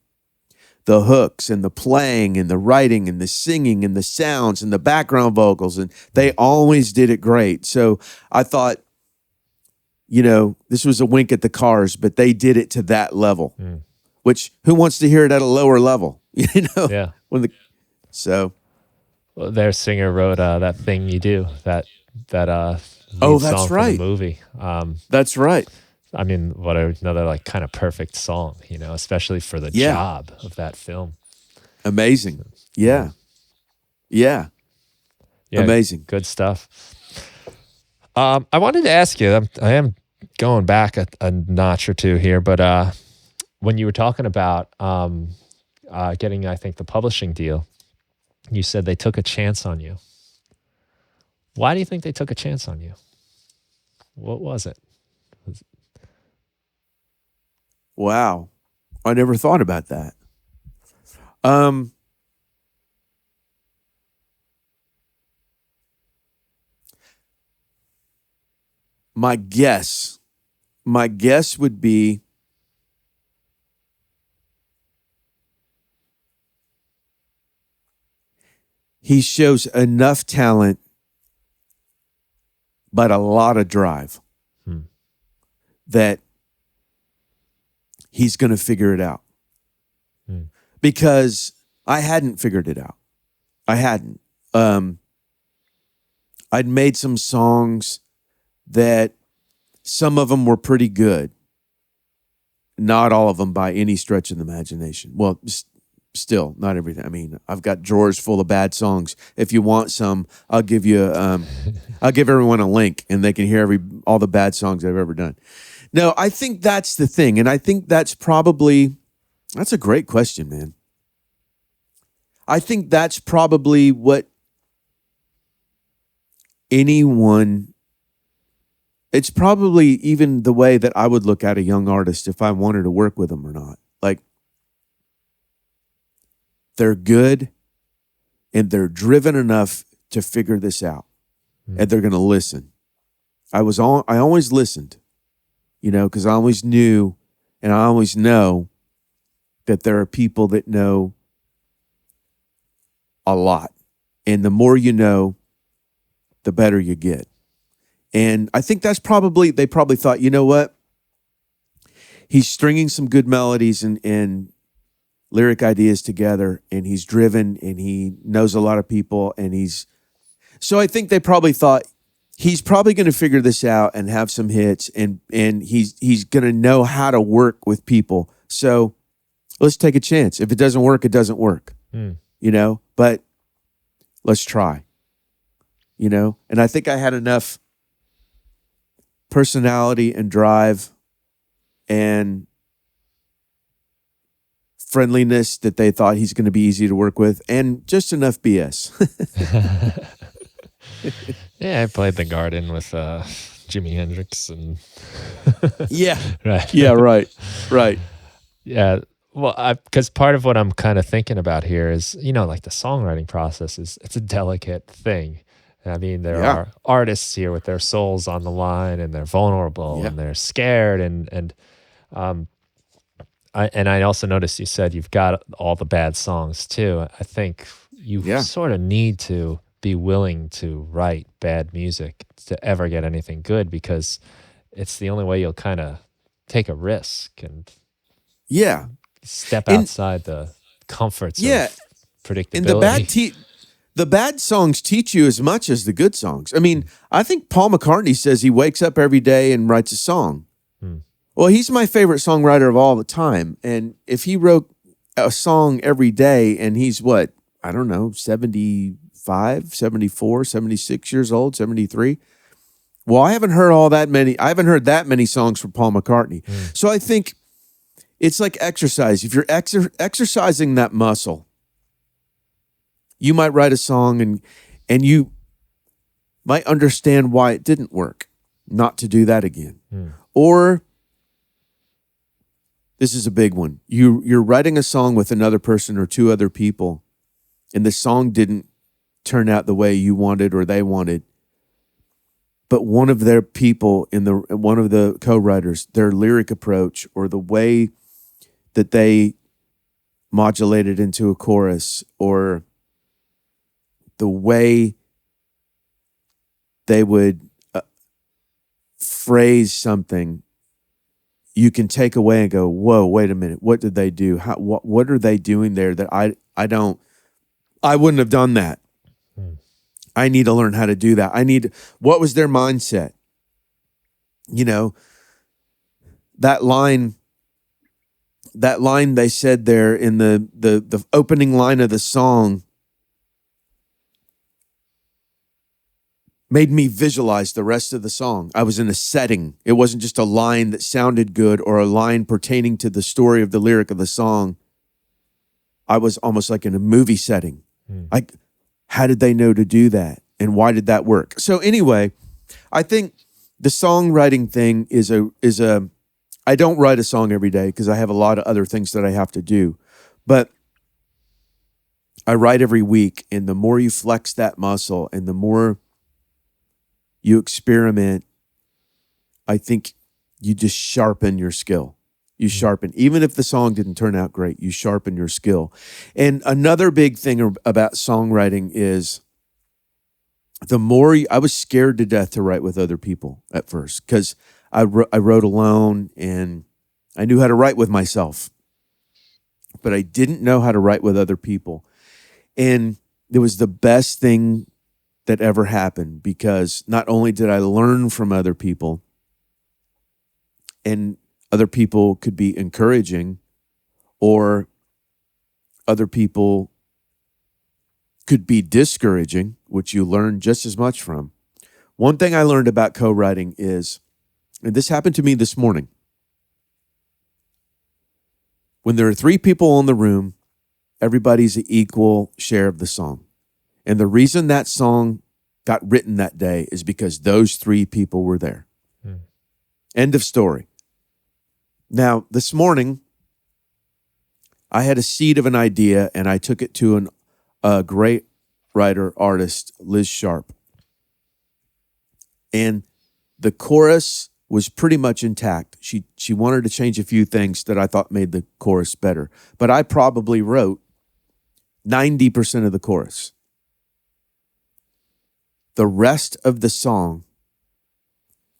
the hooks and the playing and the writing and the singing and the sounds and the background vocals, and they always did it great. So I thought, you know, this was a wink at the Cars, but they did it to that level. Which who wants to hear it at a lower level? You know, Yeah. So Well, their singer wrote that thing you do that Oh, lead that's song for right. the movie. that's right. I mean, what another like kind of perfect song, you know, especially for the Yeah. job of that film. Amazing. Yeah. Yeah, Amazing. good stuff. I wanted to ask you. I am going back a notch or two here, but when you were talking about getting, I think, the publishing deal, you said they took a chance on you. Why do you think they took a chance on you? What was it? Wow. I never thought about that. My guess would be he shows enough talent, but a lot of drive that he's going to figure it out. Because I hadn't figured it out. I hadn't. I'd made some songs that some of them were pretty good. Not all of them by any stretch of the imagination. Well, still, not everything. I mean, I've got drawers full of bad songs. If you want some, I'll give you. I'll give everyone a link, and they can hear all the bad songs I've ever done. No, I think that's the thing, and I think that's a great question, man. I think that's probably what anyone. It's probably even the way that I would look at a young artist if I wanted to work with them or not. Like, they're good and they're driven enough to figure this out, and they're going to listen. I always listened, you know, because I always knew and I always know that there are people that know a lot. And the more you know, the better you get. And I think they probably thought, you know what? He's stringing some good melodies and lyric ideas together, and he's driven and he knows a lot of people, so I think they probably thought he's probably going to figure this out and have some hits, and he's going to know how to work with people. So let's take a chance. If it doesn't work, it doesn't work. You know, but let's try. You know, and I think I had enough personality and drive and friendliness that they thought he's going to be easy to work with, and just enough BS. Yeah, I played the Garden with Jimi Hendrix and Yeah. right. Yeah, right. Yeah. Well, because part of what I'm kind of thinking about here is, you know, like the songwriting process it's a delicate thing. I mean, there are artists here with their souls on the line, and they're vulnerable and they're scared, and I also noticed you said you've got all the bad songs too. I think you sort of need to be willing to write bad music to ever get anything good, because it's the only way you'll kind of take a risk and Yeah. step And outside the comforts yeah, of and predictability. the bad songs teach you as much as the good songs. I mean, I think Paul McCartney says he wakes up every day and writes a song. Hmm. Well, he's my favorite songwriter of all the time. And if he wrote a song every day and he's what, I don't know, 75, 74, 76 years old, 73. Well, I haven't heard that many songs from Paul McCartney. So I think it's like exercise. If you're exercising that muscle, you might write a song and you might understand why it didn't work, not to do that again. Or this is a big one. You're writing a song with another person or two other people, and the song didn't turn out the way you wanted or they wanted. But one of their people one of the co-writers, their lyric approach or the way that they modulated into a chorus or the way they would phrase something, you can take away and go, whoa, wait a minute. What did they do? What are they doing there that I wouldn't have done that. I need to learn how to do that. What was their mindset? You know, that line they said there in the opening line of the song made me visualize the rest of the song. I was in a setting. It wasn't just a line that sounded good or a line pertaining to the story of the lyric of the song. I was almost like in a movie setting. Like, how did they know to do that? And why did that work? So anyway, I think the songwriting thing is I don't write a song every day because I have a lot of other things that I have to do. But I write every week, and the more you flex that muscle and the more you experiment, I think you just sharpen your skill. You sharpen. Even if the song didn't turn out great, you sharpen your skill. And another big thing about songwriting is I was scared to death to write with other people at first because I wrote alone and I knew how to write with myself, but I didn't know how to write with other people. And it was the best thing that ever happened because not only did I learn from other people, and other people could be encouraging, or other people could be discouraging, which you learn just as much from. One thing I learned about co-writing is, and this happened to me this morning, when there are 3 people in the room, everybody's an equal share of the song. And the reason that song got written that day is because those 3 people were there. End of story. Now, this morning, I had a seed of an idea, and I took it to a great writer, artist, Liz Sharp. And the chorus was pretty much intact. She wanted to change a few things that I thought made the chorus better. But I probably wrote 90% of the chorus. The rest of the song,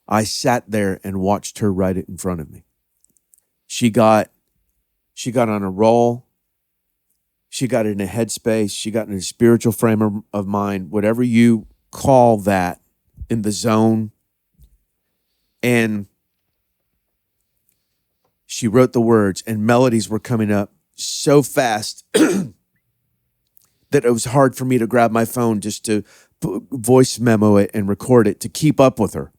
I sat there and watched her write it in front of me. She got on a roll. She got in a headspace. She got in a spiritual frame of mind, whatever you call that, in the zone. And she wrote the words, and melodies were coming up so fast that it was hard for me to grab my phone just to voice memo it and record it to keep up with her.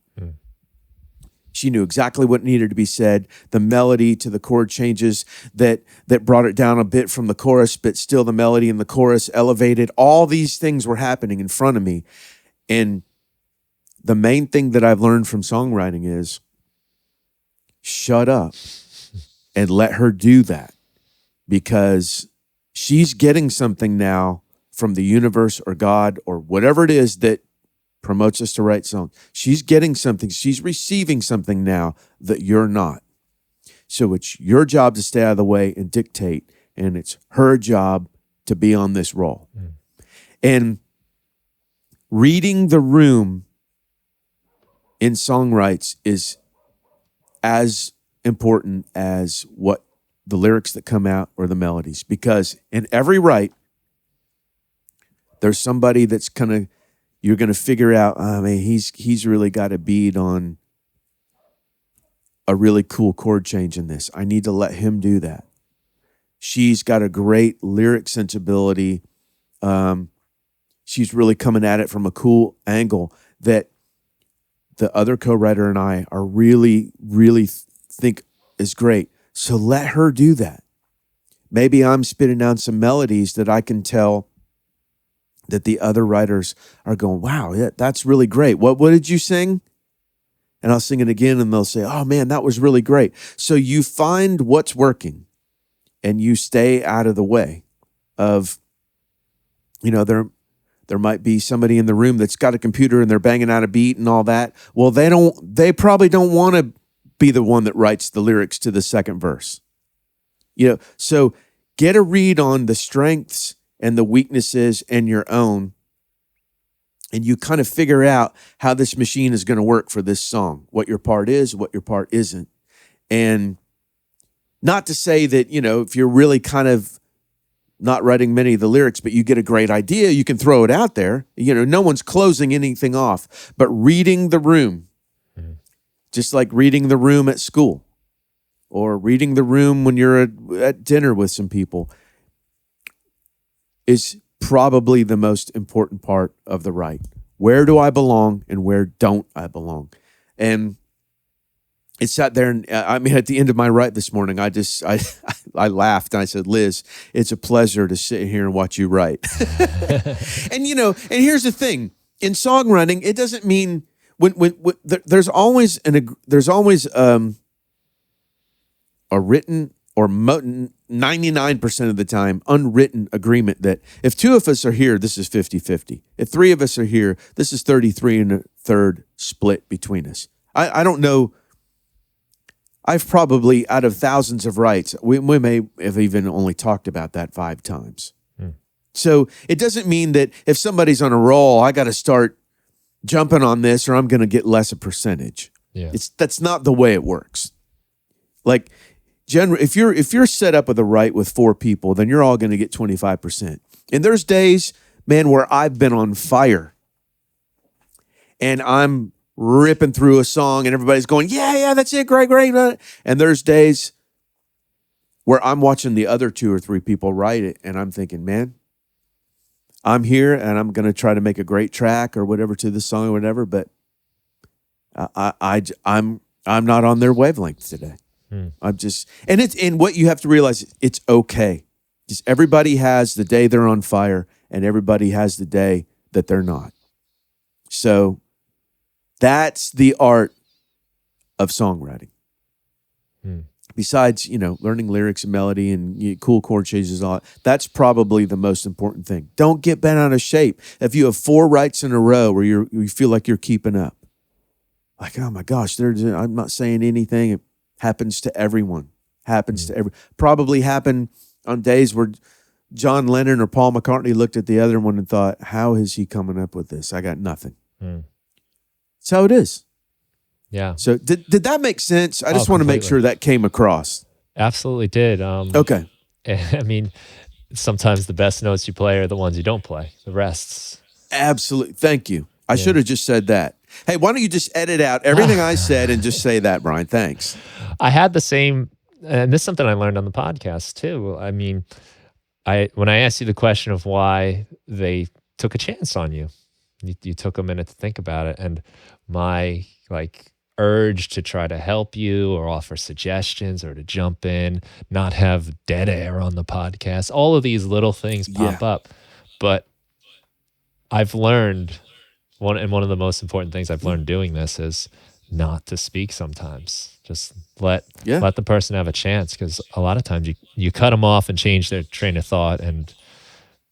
She knew exactly what needed to be said. The melody to the chord changes that brought it down a bit from the chorus, but still the melody and the chorus elevated. All these things were happening in front of me. And the main thing that I've learned from songwriting is shut up and let her do that, because she's getting something now from the universe or God or whatever it is that promotes us to write songs. She's getting something. She's receiving something now that you're not. So it's your job to stay out of the way and dictate, and it's her job to be on this roll. And reading the room in songwrites is as important as what the lyrics that come out or the melodies, because in every write, there's somebody that's you're gonna figure out, I mean, he's really got a beat on a really cool chord change in this. I need to let him do that. She's got a great lyric sensibility. She's really coming at it from a cool angle that the other co-writer and I are really, really think is great. So let her do that. Maybe I'm spitting down some melodies that I can tell that the other writers are going, wow, that's really great. What did you sing? And I'll sing it again and they'll say, oh man, that was really great. So you find what's working and you stay out of the way of, there might be somebody in the room that's got a computer and they're banging out a beat and all that. Well, they probably don't want to be the one that writes the lyrics to the second verse. So get a read on the strengths and the weaknesses and your own, and you kind of figure out how this machine is going to work for this song, what your part is, what your part isn't. And not to say that, if you're really kind of not writing many of the lyrics, but you get a great idea, you can throw it out there. No one's closing anything off, but reading the room, just like reading the room at school or reading the room when you're at dinner with some people, is probably the most important part of the write. Where do I belong and where don't I belong? And it sat there, and at the end of my write this morning, I laughed and I said, Liz, it's a pleasure to sit here and watch you write. And here's the thing: in songwriting, it doesn't mean when there's always a written or 99% of the time unwritten agreement that if two of us are here, this is 50-50. If three of us are here, this is 33 and a third split between us. I don't know. I've probably, out of thousands of writes, we may have even only talked about that 5 times. So it doesn't mean that if somebody's on a roll, I got to start jumping on this or I'm going to get less a percentage. Yeah. That's not the way it works. Like, if you're set up with a write with 4 people, then you're all going to get 25%. And there's days, man, where I've been on fire and I'm ripping through a song and everybody's going, yeah, that's it, great. And there's days where I'm watching the other 2 or 3 people write it and I'm thinking, man, I'm here and I'm going to try to make a great track or whatever to the song or whatever, but I'm not on their wavelength today. I'm just, and what you have to realize, it's okay. Just everybody has the day they're on fire and everybody has the day that they're not. So that's the art of songwriting. Besides, learning lyrics and melody and cool chord changes, all that's probably the most important thing. Don't get bent out of shape. If you have 4 writes in a row where you feel like you're keeping up, like, oh my gosh, I'm not saying anything. It happens to everyone. Probably happened on days where John Lennon or Paul McCartney looked at the other one and thought, how is he coming up with this? I got nothing. That's how it is. Yeah. So did that make sense? I just want to make sure that came across. Absolutely did. Okay. I mean, sometimes the best notes you play are the ones you don't play. The rests. Absolutely. Thank you. I should have just said that. Hey, why don't you just edit out everything I said and just say that, Brian? Thanks. I had the same, and this is something I learned on the podcast too. I mean, when I asked you the question of why they took a chance on you, you took a minute to think about it, and my urge to try to help you or offer suggestions or to jump in, not have dead air on the podcast, all of these little things pop up. But I've learned, one of the most important things I've learned doing this is not to speak sometimes. Just let the person have a chance, because a lot of times you cut them off and change their train of thought and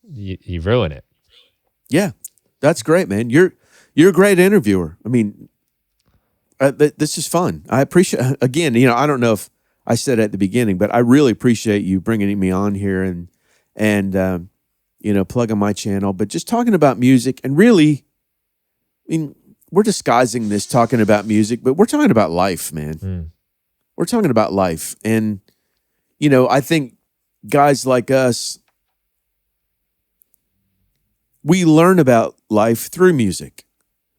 you ruin it. Yeah. That's great, man. You're a great interviewer. I mean, this is fun. I appreciate, again, I don't know if I said it at the beginning, but I really appreciate you bringing me on here and plugging my channel, but just talking about music. And really, I mean, we're disguising this talking about music, but we're talking about life, man. we're talking about life. And, I think guys like us, we learn about life through music.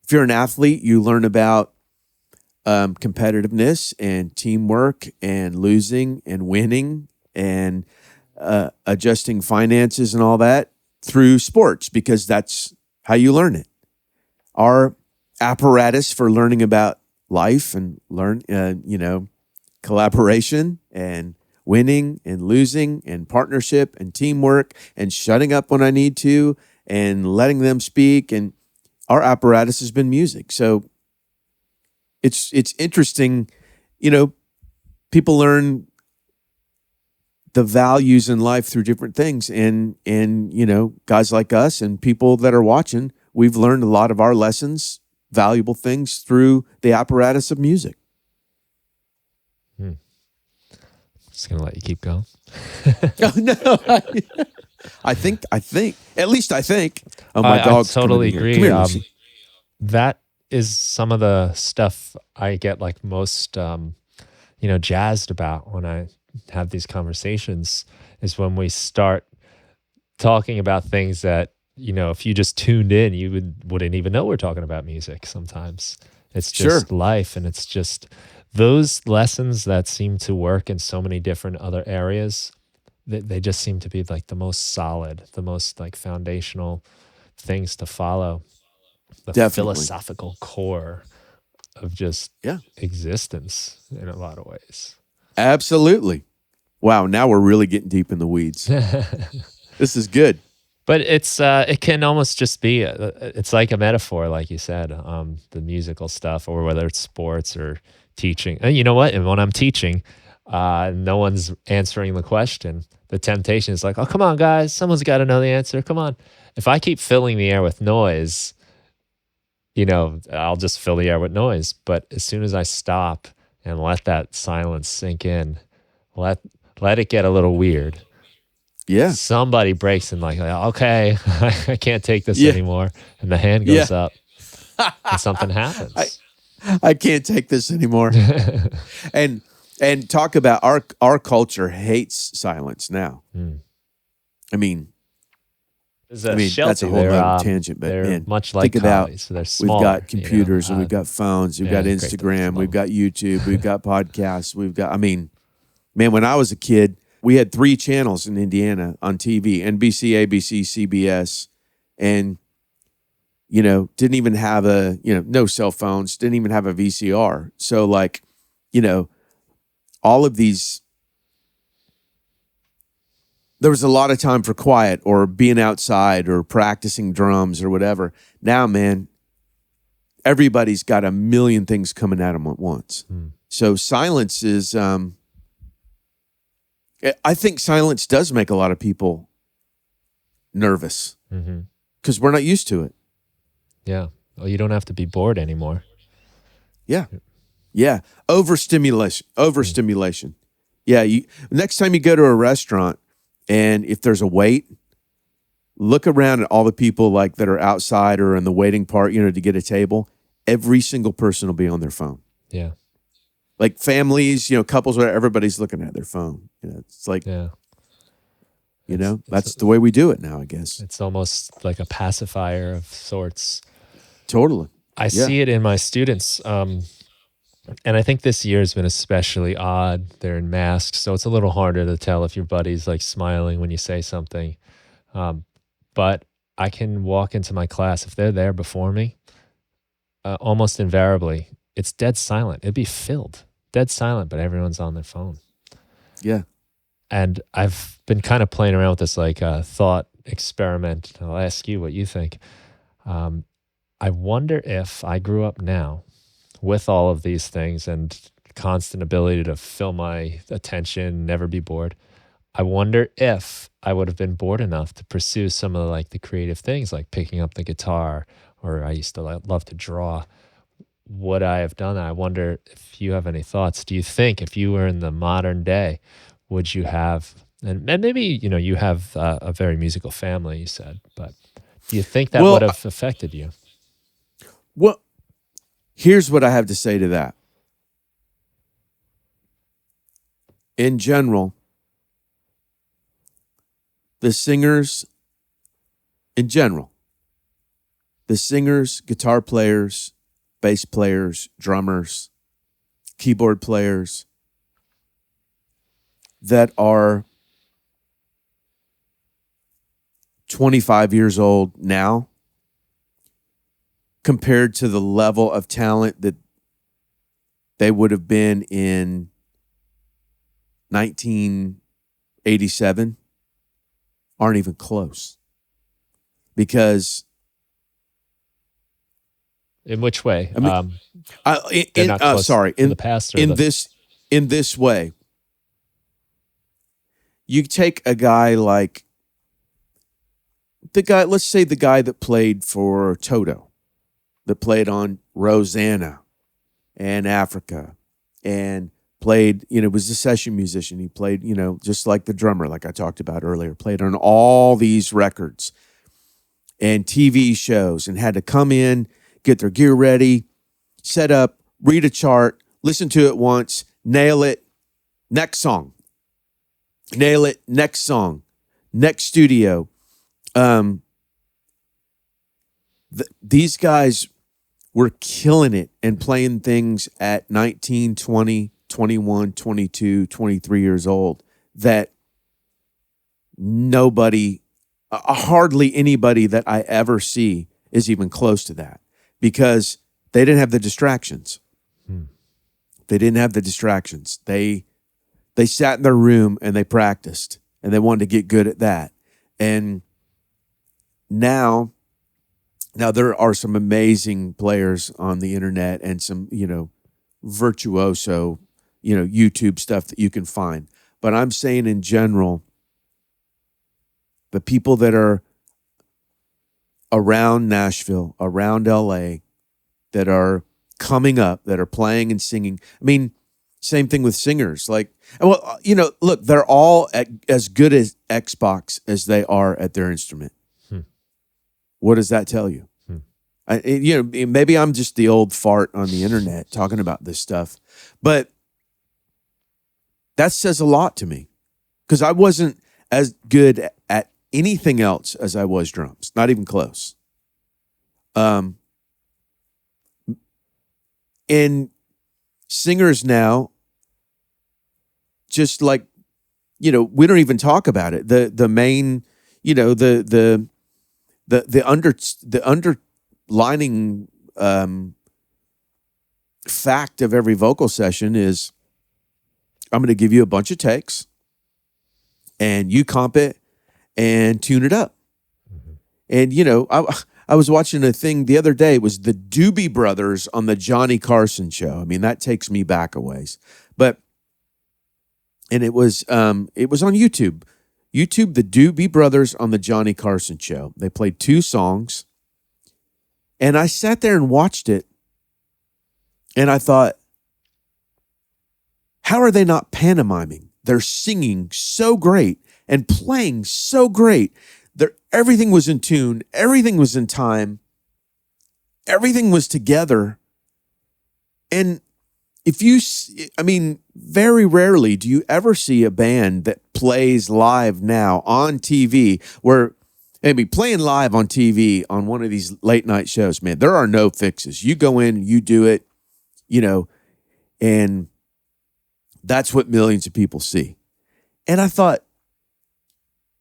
If you're an athlete, you learn about competitiveness and teamwork and losing and winning and adjusting finances and all that through sports, because that's how you learn it. Our apparatus for learning about life and collaboration and winning and losing and partnership and teamwork and shutting up when I need to and letting them speak, and our apparatus has been music. So it's interesting, people learn the values in life through different things, and guys like us and people that are watching, we've learned a lot of our lessons, valuable things through the apparatus of music. Just gonna let you keep going. Oh, no, I think. At least I think. Oh, my I dog's totally coming in here. agree. Come here, Lucy. That is some of the stuff I get like most, jazzed about when I have these conversations, is when we start talking about things that, if you just tuned in, you wouldn't even know we're talking about music sometimes. It's just Sure. life, and it's just those lessons that seem to work in so many different other areas. They just seem to be like the most solid, the most like foundational things to follow. The Definitely. philosophical core of just Yeah. existence in a lot of ways. Absolutely. Wow, now we're really getting deep in the weeds. This is good. But it can almost just be it's like a metaphor, like you said, the musical stuff, or whether it's sports or teaching. And you know what? And when I'm teaching, no one's answering the question. The temptation is like, oh, come on, guys, someone's got to know the answer. Come on. If I keep filling the air with noise, I'll just fill the air with noise. But as soon as I stop and let that silence sink in, let it get a little weird. Yeah. Somebody breaks in like, okay, I can't take this Yeah. anymore. And the hand goes up and something happens. I can't take this anymore. and talk about our culture hates silence now. I mean, There's that's a whole nother tangent, but they're man, much like think about, collies, so they're we've smaller, got computers and we've got phones, we've got great Instagram, to we've got YouTube, we've got podcasts, man, when I was a kid, we had 3 channels in Indiana on TV: NBC, ABC, CBS, and didn't even have no cell phones, didn't even have a VCR. So all of these, there was a lot of time for quiet or being outside or practicing drums or whatever. Now, man, everybody's got a million things coming at them at once. So silence is, I think silence does make a lot of people nervous because we're not used to it. Yeah. Well, you don't have to be bored anymore. Yeah. Yeah. Overstimulation. Yeah. Next time you go to a restaurant and if there's a wait, look around at all the people like that are outside or in the waiting part, to get a table. Every single person will be on their phone. Yeah. Like families, couples, where everybody's looking at their phone. It's like, that's the way we do it now, I guess. It's almost like a pacifier of sorts. Totally. I see it in my students. And I think this year has been especially odd. They're in masks, so it's a little harder to tell if your buddy's like smiling when you say something. But I can walk into my class, if they're there before me, almost invariably, it's dead silent. It'd be filled, dead silent, but everyone's on their phone. Yeah. And I've been kind of playing around with this like thought experiment. I'll ask you what you think. I wonder if I grew up now with all of these things and constant ability to fill my attention, never be bored. I wonder if I would have been bored enough to pursue some of the creative things like picking up the guitar, or I used to love to draw. Would I have done that? I wonder if you have any thoughts. Do you think if you were in the modern day, would you have, and maybe, you have a very musical family, you said, but do you think that would have affected you? Well, here's what I have to say to that. in general, the singers, guitar players, bass players, drummers, keyboard players that are 25 years old now, compared to the level of talent that they would have been in 1987, aren't even close. Because In which way? I mean, They're not close sorry, to the past, or in this way, you take a guy like let's say the guy that played for Toto, that played on Rosanna and Africa, and played, was a session musician. He played, just like the drummer, like I talked about earlier, played on all these records and TV shows, and had to come in, get their gear ready, set up, read a chart, listen to it once, nail it, next song. Nail it, next song, next studio. These guys were killing it and playing things at 19, 20, 21, 22, 23 years old that hardly anybody that I ever see is even close to that, because they didn't have the distractions. They didn't have the distractions. They sat in their room and they practiced, and they wanted to get good at that. And now there are some amazing players on the internet, and some, virtuoso, YouTube stuff that you can find. But I'm saying in general, the people that are around Nashville, around LA, that are coming up, that are playing and singing. I mean, same thing with singers. Like, well, look, they're all as good as Xbox as they are at their instrument. What does that tell you? Maybe I'm just the old fart on the internet talking about this stuff, but that says a lot to me, because I wasn't as good at anything else as I was drums, not even close. And singers now, just like, we don't even talk about it. The main, the underlining fact of every vocal session is, I'm going to give you a bunch of takes, and you comp it and tune it up. And, I was watching a thing the other day. It was the Doobie Brothers on the Johnny Carson show. I mean, that takes me back a ways. And it was on YouTube. YouTube, the Doobie Brothers on the Johnny Carson show. They played 2 songs. And I sat there and watched it. And I thought, how are they not pantomiming? They're singing so great and playing so great. Everything was in tune. Everything was in time. Everything was together. And very rarely do you ever see a band that plays live now on TV, playing live on TV on one of these late night shows, man, there are no fixes. You go in, you do it, and that's what millions of people see. And I thought,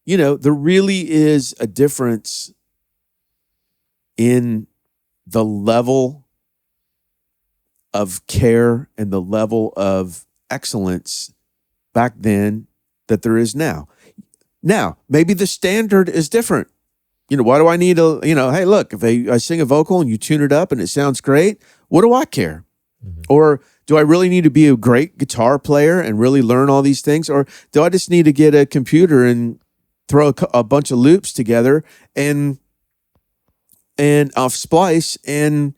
there really is a difference in the level of care and the level of excellence back then that there is now. Now, maybe the standard is different. Why do I need hey, look, if I sing a vocal and you tune it up and it sounds great, what do I care? Or do I really need to be a great guitar player and really learn all these things? Or do I just need to get a computer and throw a bunch of loops together and off splice and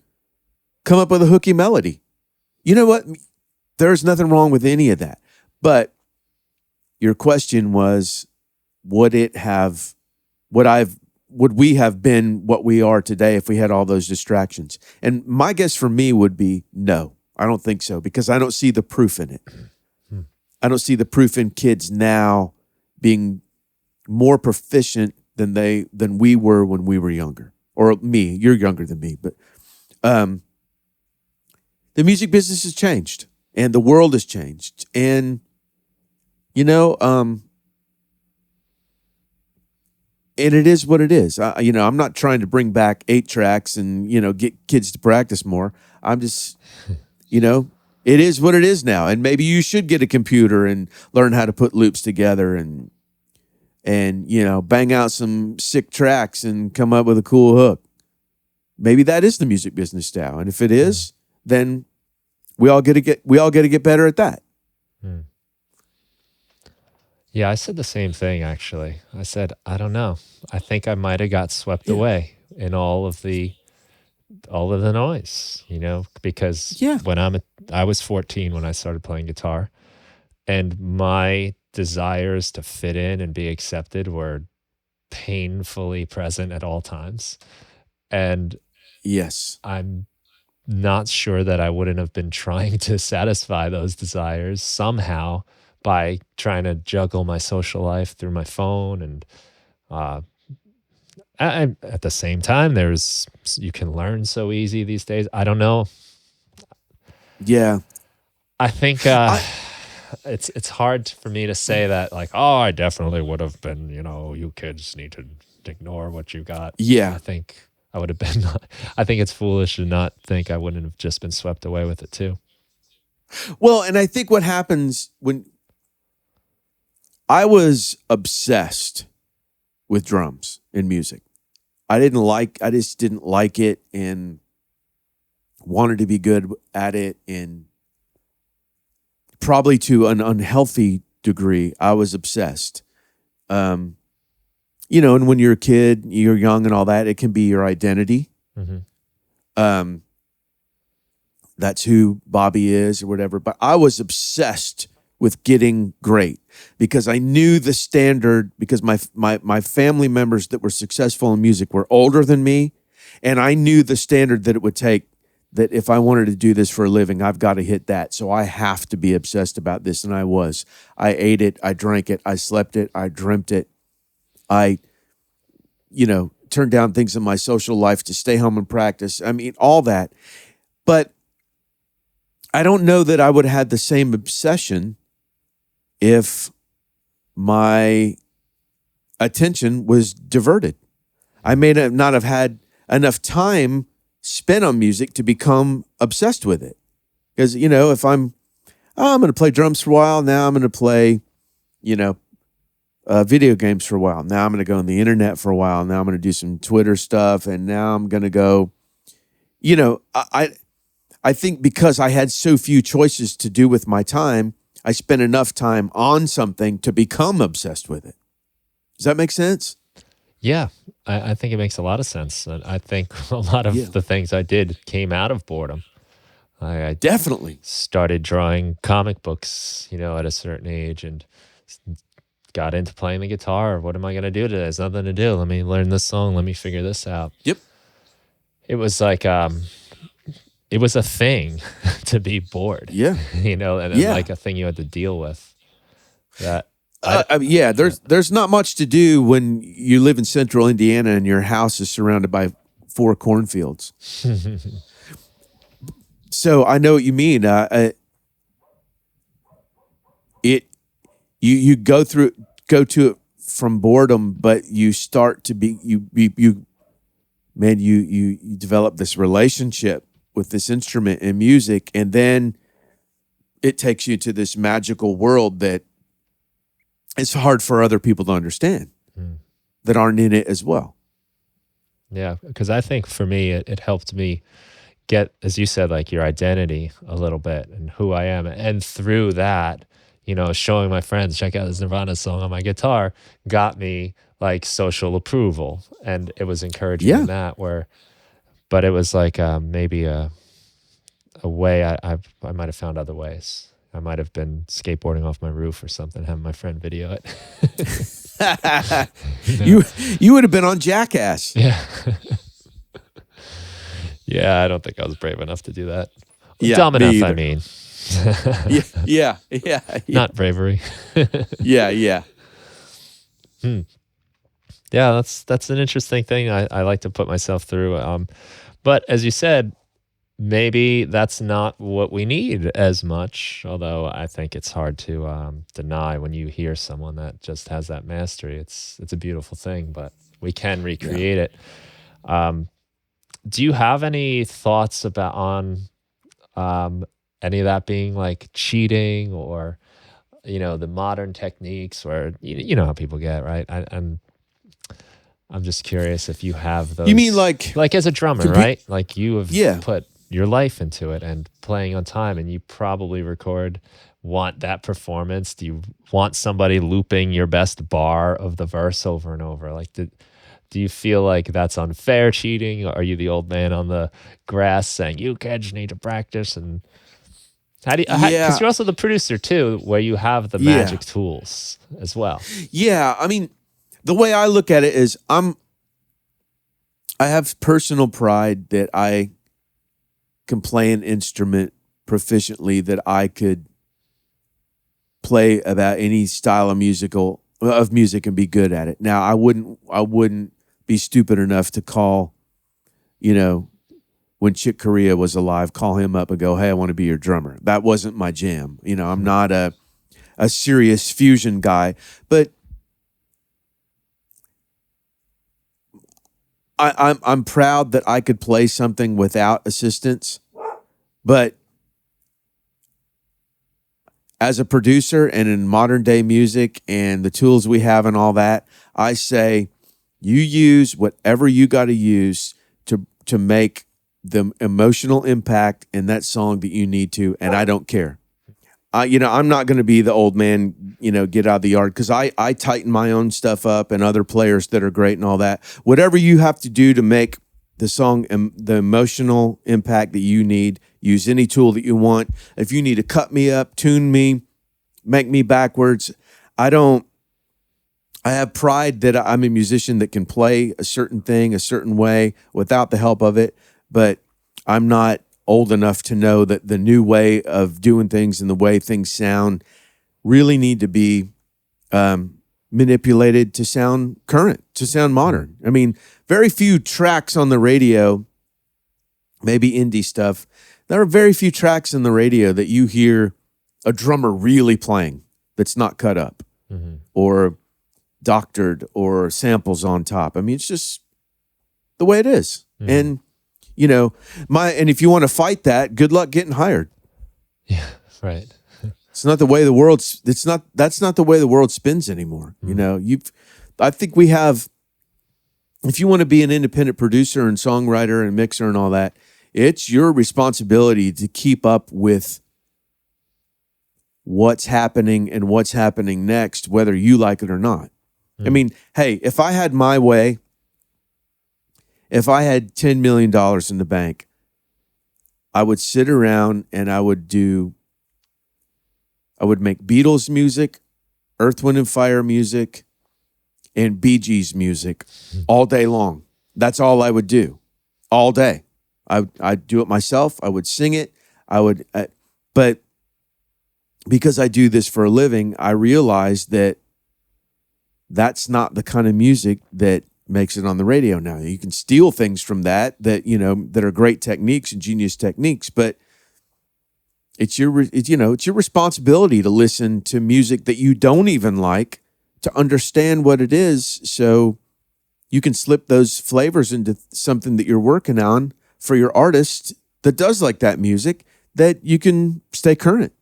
come up with a hooky melody? You know what? There's nothing wrong with any of that. But your question was, would we have been what we are today if we had all those distractions? And my guess for me would be no. I don't think so, because I don't see the proof in it. I don't see the proof in kids now being more proficient than we were when we were younger. Or me, you're younger than me, but the music business has changed and the world has changed. And and it is what it is. I'm not trying to bring back 8-tracks and, get kids to practice more. I'm just, it is what it is now. And maybe you should get a computer and learn how to put loops together and bang out some sick tracks and come up with a cool hook. Maybe that is the music business now. And if it is, then we all got to get better at that. Mm. Yeah, I said the same thing, actually. I said, I don't know. I think I might have got swept away in all of the noise, because when I was 14 when I started playing guitar, and my desires to fit in and be accepted were painfully present at all times. And yes, I'm not sure that I wouldn't have been trying to satisfy those desires somehow by trying to juggle my social life through my phone. And at the same time, you can learn so easy these days. I don't know. Yeah. I think it's hard for me to say that, like, oh, I definitely would have been, you kids need to ignore what you got. Yeah. I think I would have been, I think it's foolish to not think I wouldn't have just been swept away with it too. Well, and I think what happens when I was obsessed with drums and music. I just didn't like it and wanted to be good at it. And probably to an unhealthy degree, I was obsessed. And when you're a kid, you're young and all that, it can be your identity. Mm-hmm. That's who Bobby is or whatever. But I was obsessed with getting great because I knew the standard, because my family members that were successful in music were older than me. And I knew the standard that it would take, that if I wanted to do this for a living, I've got to hit that. So I have to be obsessed about this. And I was. I ate it. I drank it. I slept it. I dreamt it. I, turned down things in my social life to stay home and practice. I mean, all that. But I don't know that I would have had the same obsession if my attention was diverted. I may not have had enough time spent on music to become obsessed with it. Because, if I'm going to play drums for a while, now I'm going to play, video games for a while. Now I'm going to go on the internet for a while. Now I'm going to do some Twitter stuff. And now I'm going to go, I think because I had so few choices to do with my time, I spent enough time on something to become obsessed with it. Does that make sense? Yeah, I think it makes a lot of sense. I think a lot of the things I did came out of boredom. I definitely started drawing comic books, at a certain age, and got into playing the guitar. What am I going to do today? There's nothing to do. Let me learn this song. Let me figure this out. Yep. It was like, it was a thing to be bored. Yeah. And like a thing you had to deal with. That. There's not much to do when you live in central Indiana and your house is surrounded by 4 cornfields. So I know what you mean. You go to it from boredom, but you start to be you develop this relationship with this instrument and music, and then it takes you to this magical world that it's hard for other people to understand that aren't in it as well. Yeah, because I think for me, it helped me get, as you said, like your identity a little bit and who I am. And through that, showing my friends, check out this Nirvana song on my guitar, got me like social approval. And it was encouraging in that but it was like maybe a way I might have found other ways. I might have been skateboarding off my roof or something, having my friend video it. You would have been on Jackass. Yeah. Yeah, I don't think I was brave enough to do that. Yeah, Dumb enough, either. I mean. Yeah, yeah, yeah, yeah, Not bravery. yeah, yeah. Hmm. Yeah, that's an interesting thing I like to put myself through. But as you said, maybe that's not what we need as much. Although I think it's hard to deny when you hear someone that just has that mastery. It's a beautiful thing, but we can Yeah. recreate it. Um, do you have any thoughts about on um, any of that being like cheating or the modern techniques where you know how people get right? I'm just curious if you have You mean those, like like as a drummer, compute? right? Like you have Yeah. put your life into it and playing on time, and you probably want that performance. Do you want somebody looping your best bar of the verse over and over? Like, do you feel like that's unfair cheating? Are you the old man on the grass saying, you kids need to practice? And because Yeah. you're also the producer too, where you have the Yeah. magic tools as well. Yeah. I mean, the way I look at it is I have personal pride that I can play an instrument proficiently, that I could play about any style of music and be good at it. Now, I wouldn't be stupid enough to call, you know, when Chick Corea was alive, call him up and go, "Hey, I want to be your drummer." That wasn't my jam. I'm not a serious fusion guy, but I'm proud that I could play something without assistance. But as a producer and in modern day music and the tools we have and all that, I say you use whatever you got to use to make the emotional impact in that song that you need to, and I don't care. I'm not going to be the old man, get out of the yard, because I tighten my own stuff up and other players that are great and all that. Whatever you have to do to make the song and the emotional impact that you need, use any tool that you want. If you need to cut me up, tune me, make me backwards, I have pride that I'm a musician that can play a certain thing a certain way without the help of it, but I'm not old enough to know that the new way of doing things and the way things sound really need to be manipulated to sound current, to sound modern. I mean, very few tracks on the radio, maybe indie stuff, there are very few tracks on the radio that you hear a drummer really playing that's not cut up or doctored or samples on top. I mean, it's just the way it is. And and if you want to fight that, good luck getting hired. Yeah, right. It's not the way that's not the way the world spins anymore. I think we have, if you want to be an independent producer and songwriter and mixer and all that, it's your responsibility to keep up with what's happening and what's happening next, whether you like it or not. I mean, hey, if I had my way, if I had $10 million in the bank, I would sit around and I would make Beatles music, Earth, Wind, and Fire music, and Bee Gees music all day long. That's all I would do, all day. I'd do it myself. I would sing it. But because I do this for a living, I realized that that's not the kind of music that makes it on the radio now. You can steal things from that are great techniques and genius techniques, but it's your responsibility to listen to music that you don't even like, to understand what it is, so you can slip those flavors into something that you're working on for your artist that does like that music, that you can stay current.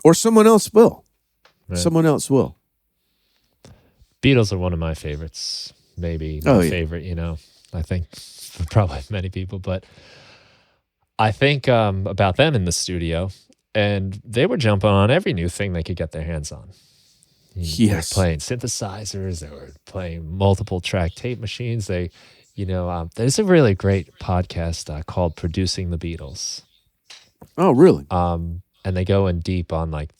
Or someone else will. Right. Someone else will. Beatles are one of my favorites. Maybe my favorite, I think for probably many people. But I think about them in the studio, and they were jumping on every new thing they could get their hands on. Yes. They were playing synthesizers. They were playing multiple track tape machines. There's a really great podcast called Producing the Beatles. Oh, really? And they go in deep on like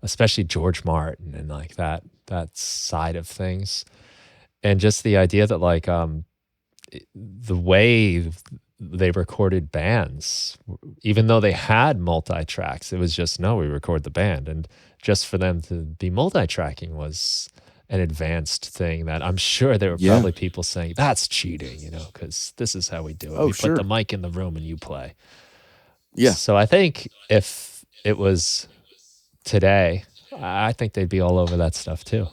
especially George Martin and like that side of things. And just the idea that like the way they recorded bands, even though they had multi-tracks. It was just, no, we record the band. And just for them to be multi-tracking was an advanced thing that I'm sure there were Yeah. probably people saying, that's cheating, because this is how we do it. Oh, We sure. put the mic in the room and you play. Yeah. So I think if it was today, I think they'd be all over that stuff too.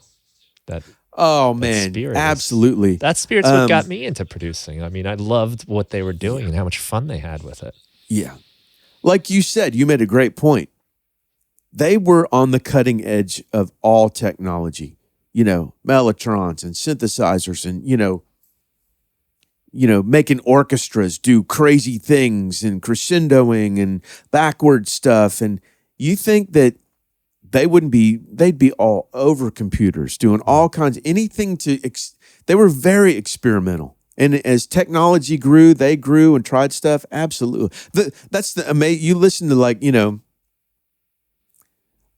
Oh That man, spirit absolutely. that spirit's what got me into producing. I mean, I loved what they were doing and how much fun they had with it. Yeah. Like you said, you made a great point. They were on the cutting edge of all technology, mellotrons and synthesizers and, making orchestras do crazy things and crescendoing and backward stuff. And you think that they'd be all over computers doing all kinds, anything they were very experimental. And as technology grew, they grew and tried stuff. Absolutely. That's the amazing, you listen to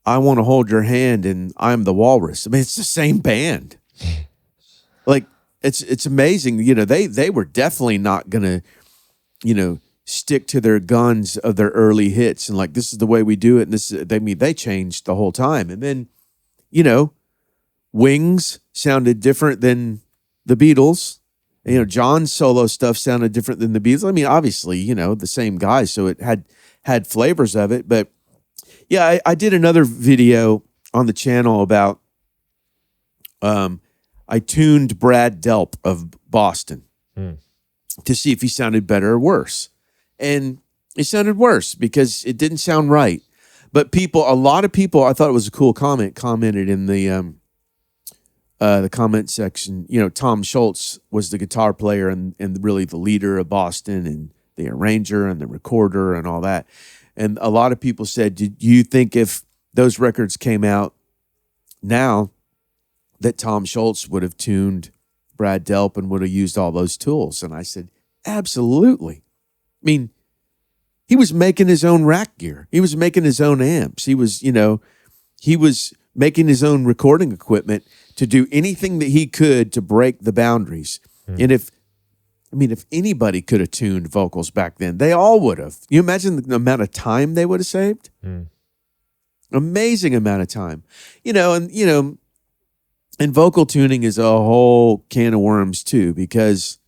I Want to Hold Your Hand and I'm the Walrus. I mean, it's the same band. It's amazing. They were definitely not going to, stick to their guns of their early hits and this is the way we do it. And they changed the whole time. And then, Wings sounded different than the Beatles. John's solo stuff sounded different than the Beatles. I mean, obviously, the same guy, so it had flavors of it. But yeah, I did another video on the channel about I tuned Brad Delp of Boston to see if he sounded better or worse. And it sounded worse because it didn't sound right. But a lot of people, I thought it was a cool comment, commented in the comment section. Tom Schultz was the guitar player and really the leader of Boston and the arranger and the recorder and all that. And a lot of people said, "Did you think if those records came out now that Tom Schultz would have tuned Brad Delp and would have used all those tools?" And I said, absolutely. I mean, he was making his own rack gear. He was making his own amps. He was making his own recording equipment to do anything that he could to break the boundaries. And if anybody could have tuned vocals back then, they all would have. You imagine the amount of time they would have saved? Amazing amount of time. And vocal tuning is a whole can of worms too, because,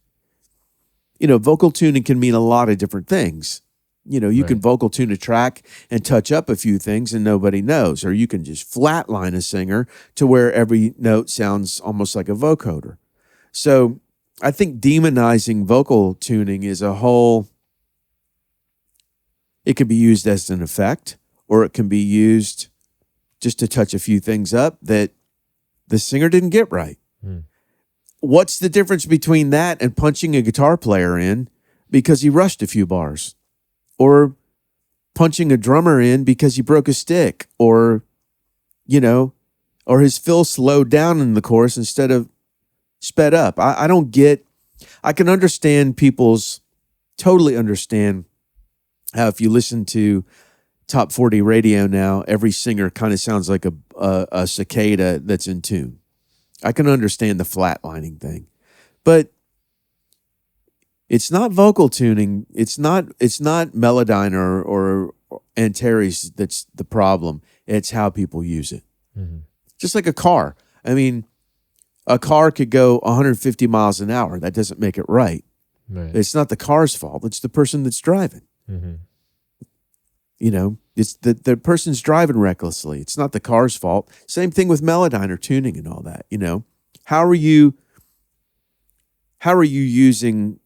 vocal tuning can mean a lot of different things. You can vocal tune a track and touch up a few things and nobody knows, or you can just flatline a singer to where every note sounds almost like a vocoder. So I think demonizing vocal tuning is it could be used as an effect, or it can be used just to touch a few things up that the singer didn't get right. What's the difference between that and punching a guitar player in because he rushed a few bars? Or punching a drummer in because he broke a stick, or his fill slowed down in the chorus instead of sped up. I can totally understand how if you listen to Top 40 radio now, every singer kind of sounds like a cicada that's in tune. I can understand the flatlining thing, but it's not vocal tuning. It's not Melodyne or Antares that's the problem. It's how people use it. Just like a car. I mean, a car could go 150 miles an hour. That doesn't make it right. It's not the car's fault. It's the person that's driving. It's the person's driving recklessly. It's not the car's fault. Same thing with Melodyne or tuning and all that. How are you using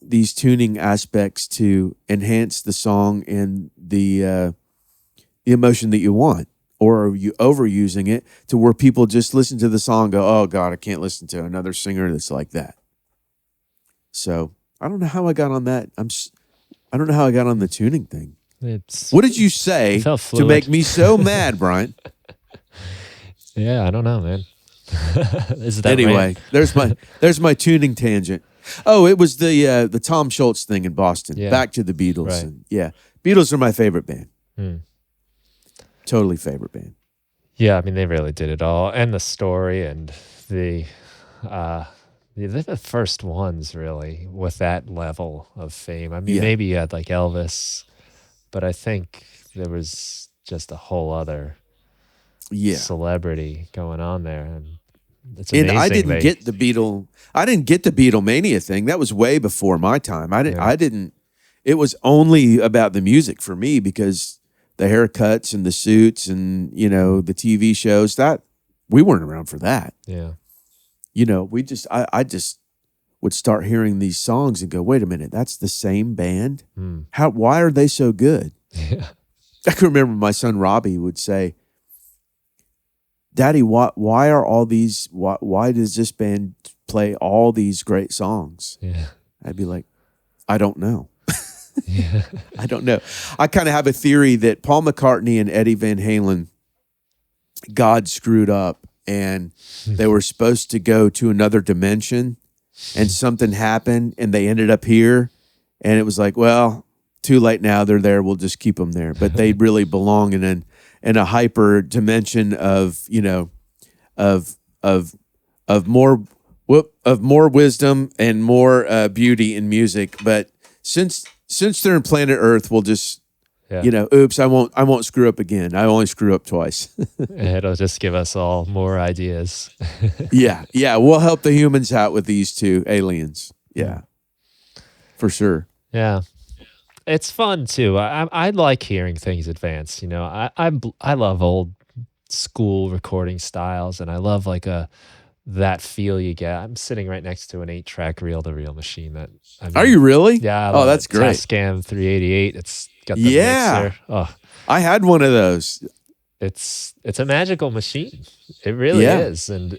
these tuning aspects to enhance the song and the emotion that you want? Or are you overusing it to where people just listen to the song and go, oh God, I can't listen to another singer that's like that? So I don't know how I got on that. I don't know how I got on the tuning thing. What did you say to make me so mad, Brian? Yeah, I don't know, man. Anyway, there's my tuning tangent. Oh, it was the Tom Schultz thing in Boston. Yeah. Back to the Beatles. Right. And Beatles are my favorite band. Totally favorite band. Yeah, I mean, they really did it all. And the story and the Yeah, they're the first ones really with that level of fame. I mean, Yeah. maybe you had like Elvis, but I think there was just a whole other Yeah. celebrity going on there, and it's And I amazing didn't they. get the Beatlemania thing. That was way before my time. Yeah, I didn't it was only about the music for me because the haircuts and the suits and, the TV shows that we weren't around for that. yeah, We just I just would start hearing these songs and go, "Wait a minute, that's the same band? mm. Why are they so good?" Yeah, I can remember my son Robbie would say, "Daddy, why are all these why does this band play all these great songs?" yeah, I'd be like, "I don't know. yeah. I don't know." I kind of have a theory that Paul McCartney and Eddie Van Halen, God screwed up and they were supposed to go to another dimension and something happened and they ended up here and it was like, well, too late now. They're there. We'll just keep them there. But they really belong in a hyper dimension of, of of of more of more wisdom and more beauty in music. But since they're in planet Earth, we'll just Yeah. oops, I won't screw up again. I only screw up twice. It'll just give us all more ideas. Yeah, we'll help the humans out with these two aliens. Yeah, for sure. Yeah. It's fun too. I like hearing things advance. I love old school recording styles, and I love like that feel you get. I'm sitting right next to an 8-track reel-to-reel machine. Are you really? Yeah, I Oh, love that's it. great. Tascam 388. It's got the Yeah, mixer. Oh, I had one of those. it's a magical machine. It really Yeah, is, and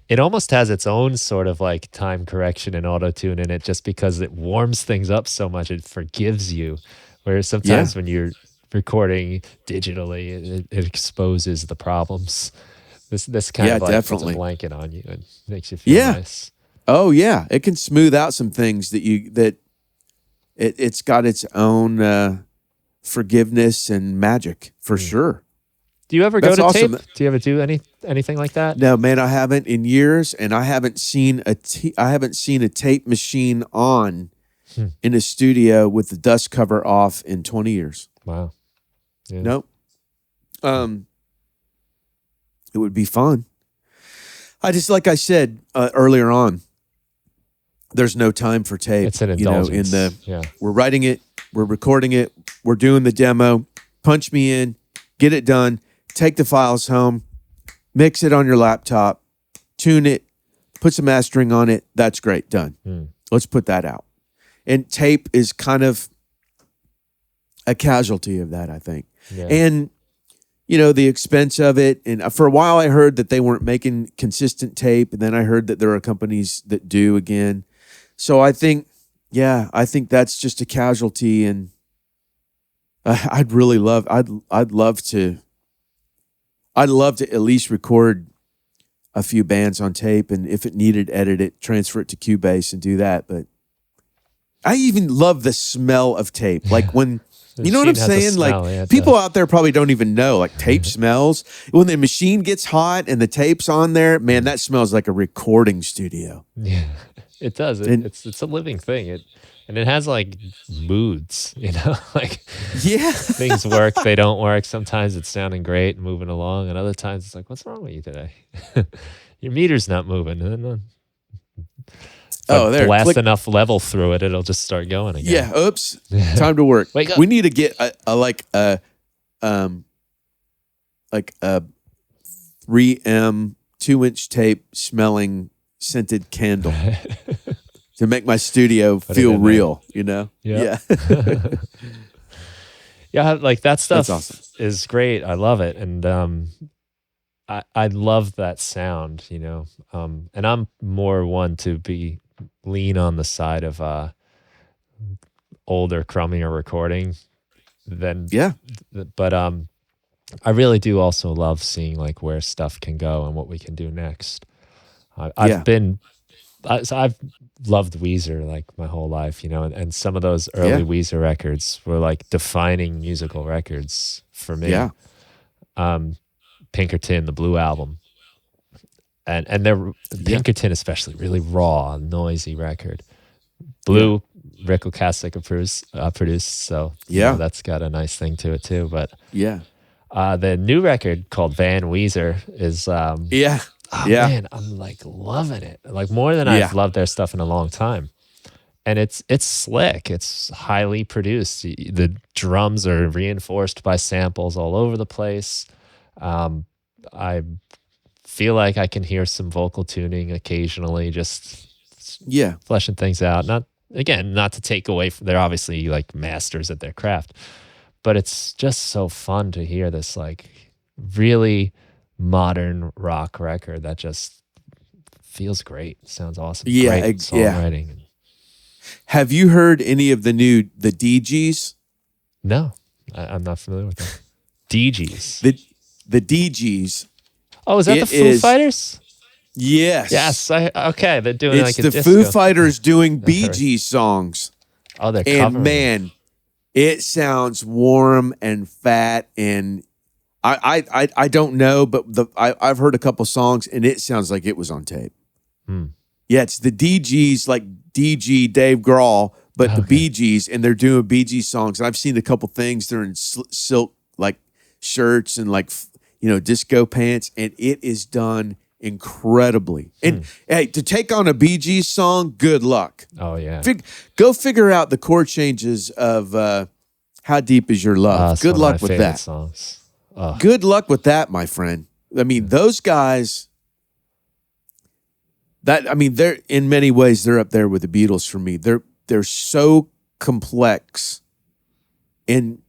it almost has its own sort of like time correction and auto tune in it, just because it warms things up so much. It forgives you, whereas yeah, sometimes when you're recording digitally, it exposes the problems. This kind yeah, of like puts a definitely. blanket on you and makes you feel Yeah. nice. Oh, yeah. It can smooth out some things it's got its own forgiveness and magic for Mm. sure. Do you ever go That's to tape? awesome. Do you ever do anything like that? No, man, I haven't in years, and I haven't seen a tape machine on Hmm. in a studio with the dust cover off in 20 years. Wow. Yeah. Nope. It would be fun. I just, like I said earlier on, there's no time for tape. It's an indulgence. Yeah. We're writing it, we're recording it, we're doing the demo. Punch me in, get it done, take the files home, mix it on your laptop, tune it, put some mastering on it. That's great. Done. Mm. Let's put that out. And tape is kind of a casualty of that, I think. Yeah. And the expense of it. And for a while, I heard that they weren't making consistent tape. And then I heard that there are companies that do again. So I think that's just a casualty. And I'd love to at least record a few bands on tape. And if it needed, edit it, transfer it to Cubase and do that. But I even love the smell of tape. Like when, The you know what I'm machine has a saying? smell, Like yeah, it people does. out there probably don't even know. Like tape smells when the machine gets hot and the tape's on there. Man, that smells like a recording studio. Yeah, it does. And It's a living thing. It has like moods, like yeah, things work, they don't work. Sometimes it's sounding great and moving along, and other times it's like, what's wrong with you today? Your meter's not moving. And then if I there, blast click. enough level through it, it'll just start going again. Yeah, oops, time to work. Wake up. We need to get a 3M 2-inch tape smelling scented candle to make my studio Put it feel in there. real. Yep. Yeah. Yeah, like that stuff That's awesome. is great. I love it, and I love that sound. And I'm more one to be lean on the side of older, crummier recording than. Yeah. But I really do also love seeing like where stuff can go and what we can do next. Yeah. I've loved Weezer like my whole life, and some of those early Weezer records were like defining musical records for me. Yeah. Pinkerton, the Blue Album. and they're Pinkerton especially really raw, noisy record. Blue, Rick Ocasek produced, so that's got a nice thing to it too. But the new record called Van Weezer is man, I'm like loving it, like more than I've loved their stuff in a long time. And it's slick. It's highly produced. The drums are reinforced by samples all over the place. I feel like I can hear some vocal tuning occasionally, just fleshing things out. Not to take away from, they're obviously like masters at their craft, but it's just so fun to hear this like really modern rock record that just feels great. Sounds awesome. Great songwriting. Have you heard any of the DGs? No, I'm not familiar with them. DGs. The DGs. Oh, is that the Foo Fighters? Yes. Yes. Okay, they're doing it's like a the disco. Foo Fighters doing Bee Gees songs. Oh, they're covering. And man, it sounds warm and fat, and I don't know, but I've heard a couple songs, and it sounds like it was on tape. Yeah, it's the DGs, like DG Dave Grohl, but the Bee Gees, and they're doing Bee Gees songs. And I've seen a couple things. They're in silk like shirts and like disco pants, and it is done incredibly. And hey, to take on a Bee Gees song, good luck. Oh yeah, go figure out the chord changes of "How Deep Is Your Love." Good luck with that. Songs. Good luck with that, my friend. I mean, those guys. They're in many ways they're up there with the Beatles for me. They're so complex in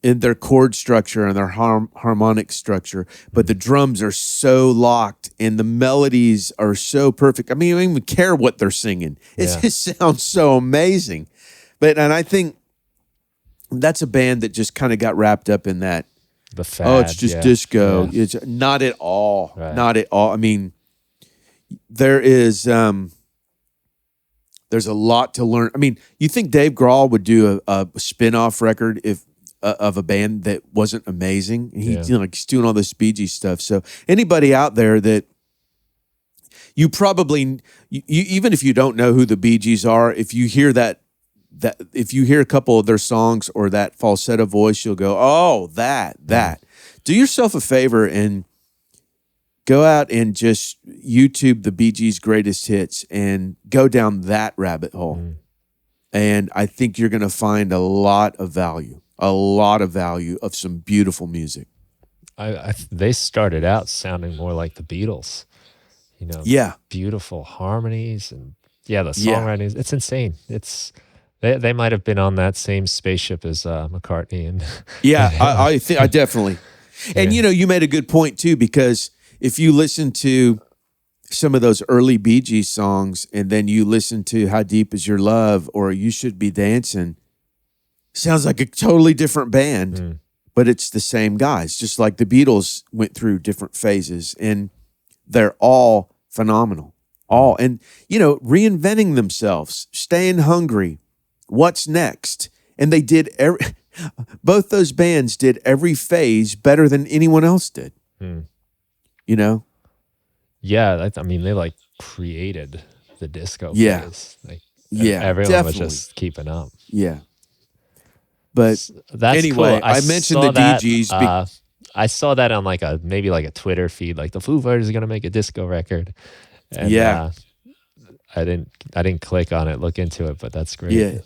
their chord structure and their harmonic structure, but the drums are so locked and the melodies are so perfect. I mean, I don't even care what they're singing. It just sounds so amazing. And I think that's a band that just kind of got wrapped up in that. The fad, it's just disco. Yeah. It's not at all. Right. Not at all. I mean, there's a lot to learn. I mean, you think Dave Grohl would do a spin-off record of a band that wasn't amazing? He's doing all this Bee Gees stuff. So anybody out there that you probably even if you don't know who the Bee Gees are, if you hear that if you hear a couple of their songs or that falsetto voice, you'll go, "Oh, that." Do yourself a favor and go out and just YouTube the Bee Gees' greatest hits and go down that rabbit hole. And I think you're going to find a lot of value of some beautiful music. They started out sounding more like the Beatles, beautiful harmonies and the songwriting. It's insane. They might have been on that same spaceship as McCartney and I think I definitely. And you made a good point too, because if you listen to some of those early Bee Gees songs and then you listen to How Deep Is Your Love or You Should Be Dancing, sounds like a totally different band, but it's the same guys, just like the Beatles went through different phases, and they're all phenomenal. And reinventing themselves, staying hungry, what's next? And they did both those bands did every phase better than anyone else did. Yeah, I mean, they like created the disco phase. Everyone definitely was just keeping up. Yeah. But that's anyway, cool. I mentioned the DGs. I saw that on maybe a Twitter feed, like the Foo Fighters are going to make a disco record. And, I didn't click on it, look into it, but that's great. Yeah.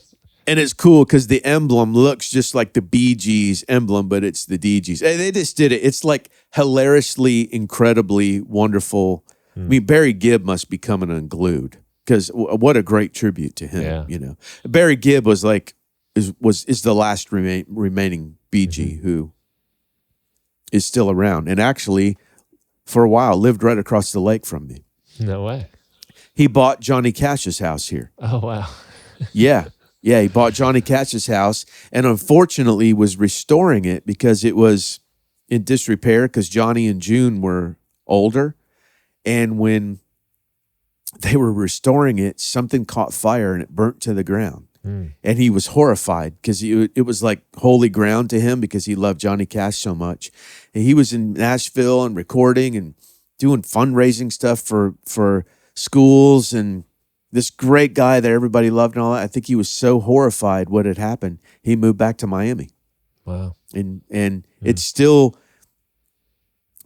And it's cool because the emblem looks just like the Bee Gees emblem, but it's the DGs. They just did it. It's like hilariously, incredibly wonderful. I mean, Barry Gibb must be coming unglued because what a great tribute to him. Barry Gibb was is the last remaining Bee Gee who is still around, and actually for a while lived right across the lake from me. No way. He bought Johnny Cash's house here. Oh wow. Yeah, he bought Johnny Cash's house and unfortunately was restoring it because it was in disrepair because Johnny and June were older. And when they were restoring it, something caught fire and it burnt to the ground. And he was horrified because it was like holy ground to him because he loved Johnny Cash so much. And he was in Nashville and recording, and doing fundraising stuff for schools, and this great guy that everybody loved and all that. I think he was so horrified what had happened. He moved back to Miami. Wow. And it's still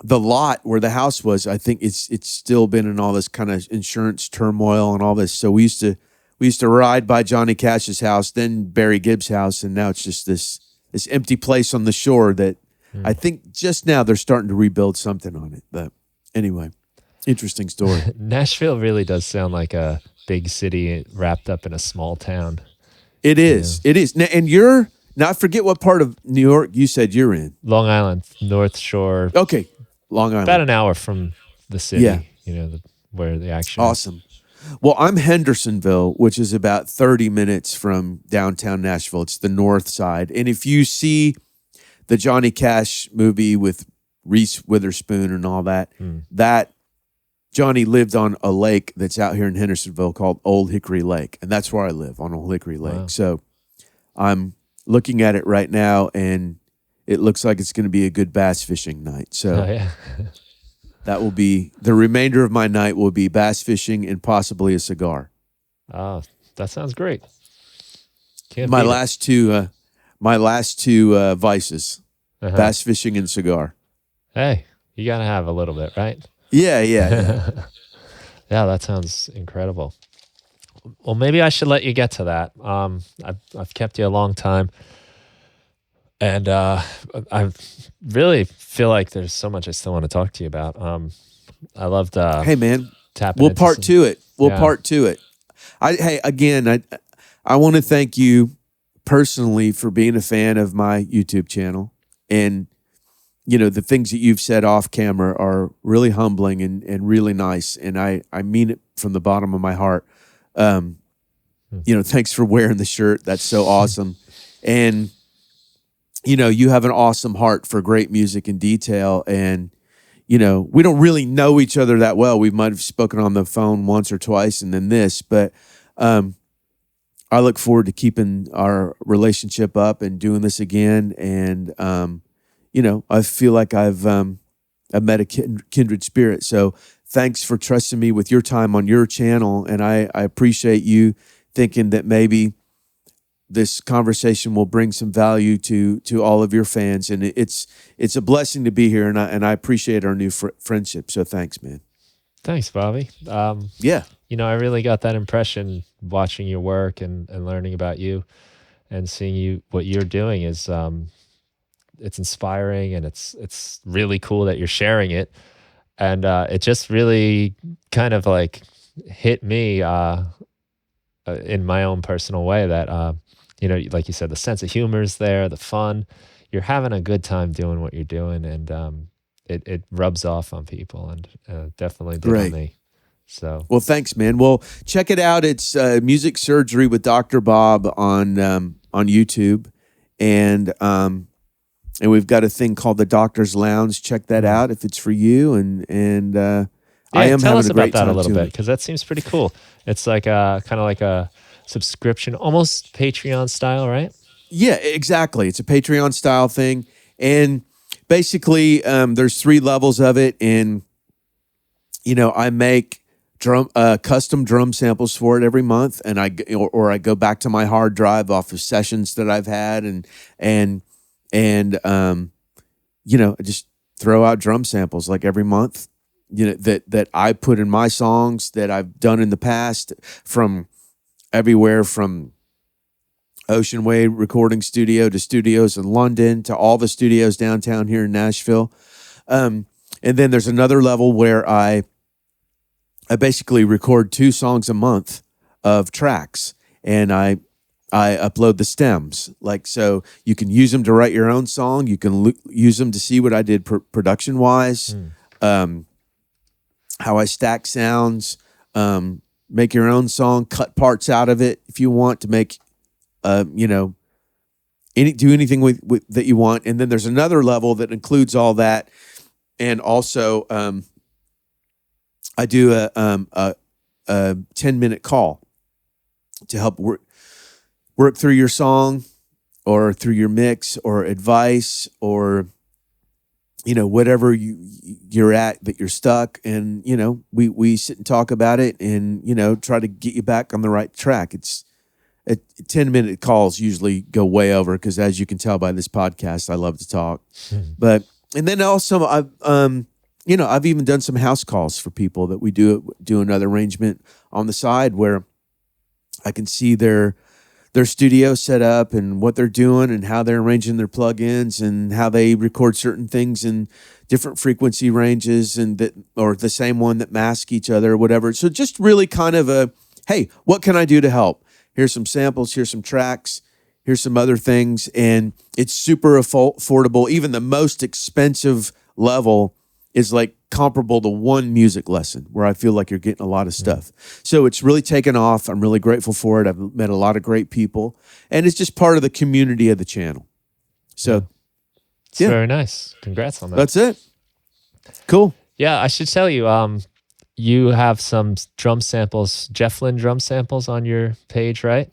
the lot where the house was. I think it's still been in all this kind of insurance turmoil and all this. So we used to ride by Johnny Cash's house, then Barry Gibb's house, and now it's just this empty place on the shore that I think just now they're starting to rebuild something on it. But anyway, interesting story. Nashville really does sound like a big city wrapped up in a small town. It is. It is. Now, and now I forget what part of New York you said you're in. Long Island, North Shore. Okay, Long Island. About an hour from the city. Yeah. Where the action is. Awesome. Well, I'm Hendersonville, which is about 30 minutes from downtown Nashville. It's the north side. And if you see the Johnny Cash movie with Reese Witherspoon and all that, that Johnny lived on a lake that's out here in Hendersonville called Old Hickory Lake. And that's where I live, on Old Hickory Lake. Wow. So I'm looking at it right now, and it looks like it's going to be a good bass fishing night. So that will be the remainder of my night will be bass fishing and possibly a cigar. Oh, that sounds great. My last two vices, bass fishing and cigar. Hey, you got to have a little bit, right? Yeah. Yeah, that sounds incredible. Well, maybe I should let you get to that. I've kept you a long time, and I really feel like there's so much I still want to talk to you about. I loved. Hey, man, tapping. we'll part to it. Part to it. I want to thank you personally for being a fan of my YouTube channel, and the things that you've said off camera are really humbling and really nice, and I mean it from the bottom of my heart. Thanks for wearing the shirt. That's so awesome. And, you have an awesome heart for great music and detail. And, we don't really know each other that well. We might have spoken on the phone once or twice and then this, but I look forward to keeping our relationship up and doing this again. And, I feel like I've met a kindred spirit. So thanks for trusting me with your time on your channel. And I appreciate you thinking that maybe this conversation will bring some value to all of your fans. And it's a blessing to be here. And I appreciate our new friendship. So thanks, man. Thanks, Bobby. Yeah. I really got that impression watching your work and learning about you and seeing what you're doing is it's inspiring, and it's really cool that you're sharing it. And it just really kind of like hit me in my own personal way that, like you said, the sense of humor is there, the fun. You're having a good time doing what you're doing, and it rubs off on people, and definitely did on me. So, well, thanks, man. Well, check it out. It's Music Surgery with Dr. Bob on YouTube, and we've got a thing called the Doctor's Lounge. Check that out if it's for you. And I am tell having us a great about that time a little too. bit, because that seems pretty cool. It's like kind of like a subscription, almost Patreon style, right? Yeah, exactly. It's a Patreon style thing, and basically, there's 3 levels of it. And I make custom drum samples for it every month, and I go back to my hard drive off of sessions that I've had, and I just throw out drum samples like every month, that I put in my songs that I've done in the past, from everywhere from Ocean Way recording studio to studios in London to all the studios downtown here in Nashville. And then there's another level where I basically record 2 songs a month of tracks, and I upload the stems. So you can use them to write your own song. You can use them to see what I did production wise, how I stack sounds, make your own song, cut parts out of it if you want to make, do anything with that you want. And then there's another level that includes all that. And also, I do a 10-minute call to help work through your song or through your mix or advice or whatever you're at that you're stuck, and we sit and talk about it, and try to get you back on the right track. It's 10-minute calls usually go way over because, as you can tell by this podcast, I love to talk. But and then also I've even done some house calls for people that we do another arrangement on the side where I can see their studio set up and what they're doing and how they're arranging their plugins and how they record certain things in different frequency ranges or the same one that mask each other or whatever. So just really kind of hey, what can I do to help? Here's some samples, here's some tracks, here's some other things. And it's super affordable. Even the most expensive level is like comparable to one music lesson where I feel like you're getting a lot of stuff. So it's really taken off. I'm really grateful for it. I've met a lot of great people, and it's just part of the community of the channel. So it's very nice. Congrats on that. That's it. Cool. Yeah, I should tell you, you have some drum samples, Jeff Lynne drum samples on your page, right?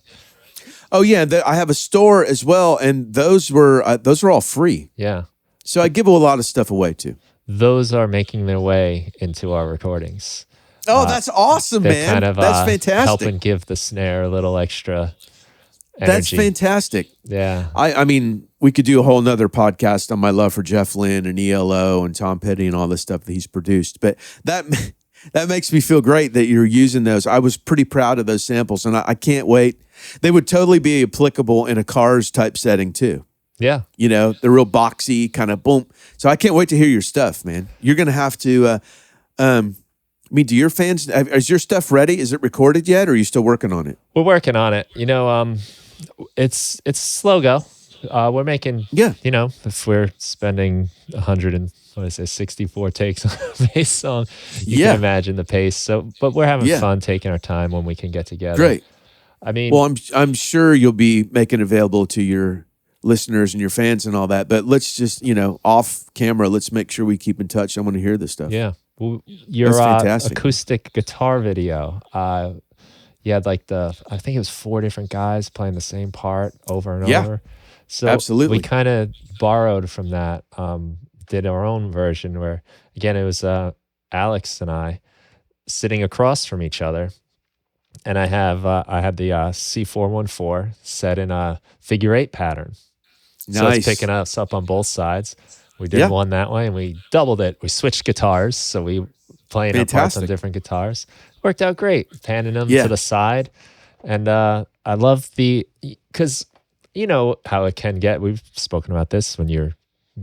Oh yeah, I have a store as well, and those were all free. Yeah. So I give a lot of stuff away too. Those are making their way into our recordings. Oh, that's awesome, man. Kind of, that's fantastic. Helping give the snare a little extra energy. That's fantastic. Yeah. I mean, we could do a whole nother podcast on my love for Jeff Lynne and ELO and Tom Petty and all the stuff that he's produced. But that makes me feel great that you're using those. I was pretty proud of those samples, and I can't wait. They would totally be applicable in a Cars type setting too. Yeah. The real boxy kind of boom. So I can't wait to hear your stuff, man. You're going to have to, do your fans, is your stuff ready? Is it recorded yet, or are you still working on it? We're working on it. It's slow go. We're making, if we're spending 64 takes on a bass song, you can imagine the pace. So, but we're having fun taking our time when we can get together. Great. I mean, well, I'm sure you'll be making available to your listeners and your fans and all that, but let's just off camera, let's make sure we keep in touch. I want to hear this stuff. Yeah. Well, your acoustic guitar video, you had like I think it was 4 different guys playing the same part over and over. So absolutely, we kind of borrowed from that, did our own version where, again, it was Alex and I sitting across from each other. And I had the C414 set in a figure 8 pattern. Nice. So it's picking us up on both sides. We did one that way, and we doubled it. We switched guitars, so we playing our parts on different guitars. Worked out great, panning them to the side. And I love because you know how it can get. We've spoken about this when you're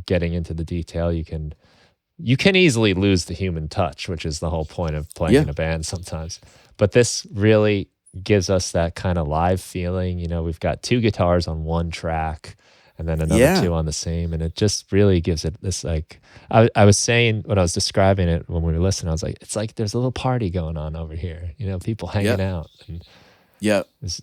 getting into the detail. You can easily lose the human touch, which is the whole point of playing in a band sometimes. But this really gives us that kind of live feeling. We've got 2 guitars on one track and then another 2 on the same. And it just really gives it this, like, I was saying when I was describing it when we were listening, I was like, it's like there's a little party going on over here. People hanging out. And there's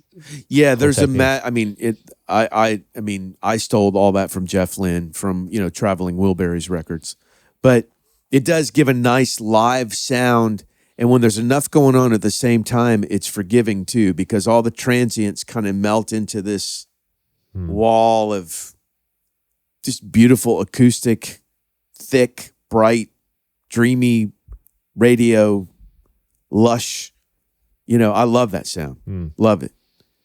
I stole all that from Jeff Lynne from, Traveling Wilburys records. But it does give a nice live sound. And when there's enough going on at the same time, it's forgiving too, because all the transients kind of melt into this wall of just beautiful acoustic, thick, bright, dreamy radio, lush. I love that sound. Love it.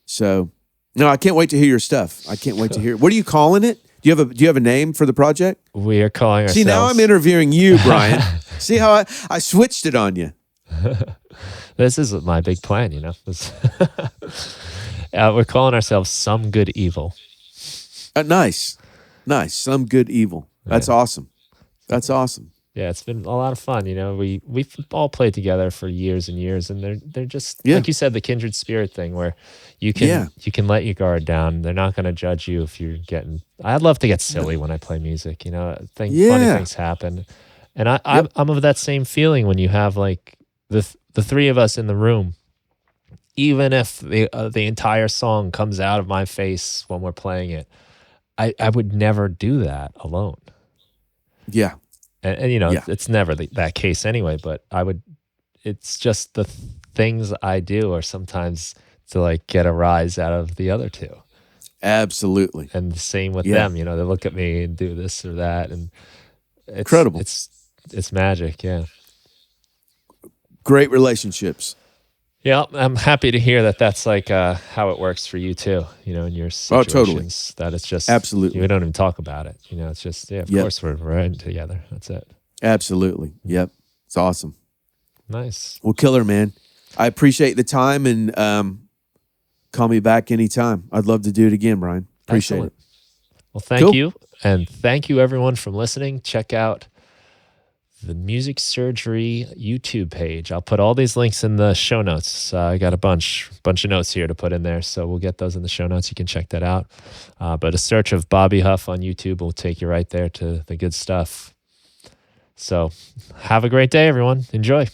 So, no, I can't wait to hear your stuff. I can't wait to hear. What are you calling it? Do you have a name for the project? We are calling ourselves. See, now I'm interviewing you, Brian. See how I switched it on you. This is my big plan, we're calling ourselves Some Good Evil. Nice. Some Good Evil. That's awesome. That's awesome. Yeah, it's been a lot of fun. We've all played together for years and years, and they're just like you said, the kindred spirit thing, where you can let your guard down. They're not going to judge you if you're getting. I'd love to get silly when I play music. Funny things happen, and I'm of that same feeling when you have like the 3 of us in the room. Even if the entire song comes out of my face when we're playing it, I would never do that alone. Yeah. And it's never that case anyway, but it's just the things I do are sometimes to like get a rise out of the other 2. Absolutely. And the same with them, they look at me and do this or that. And Incredible. It's magic. Yeah. Great relationships. Yeah, I'm happy to hear that that's like how it works for you too. In your Oh, totally. situations, that it's just Absolutely. we don't even talk about it. It's just of Yep. course we're in together. That's it. Absolutely. Yep. It's awesome. Nice. Well, killer, man. I appreciate the time, and call me back anytime. I'd love to do it again, Brian. Appreciate Excellent. it. Well, thank you, and thank you everyone from listening. Check out the Music Surgery YouTube page. I'll put all these links in the show notes. I got a bunch of notes here to put in there, so we'll get those in the show notes. You can check that out. But a search of Bobby Huff on YouTube will take you right there to the good stuff. So have a great day, everyone. Enjoy.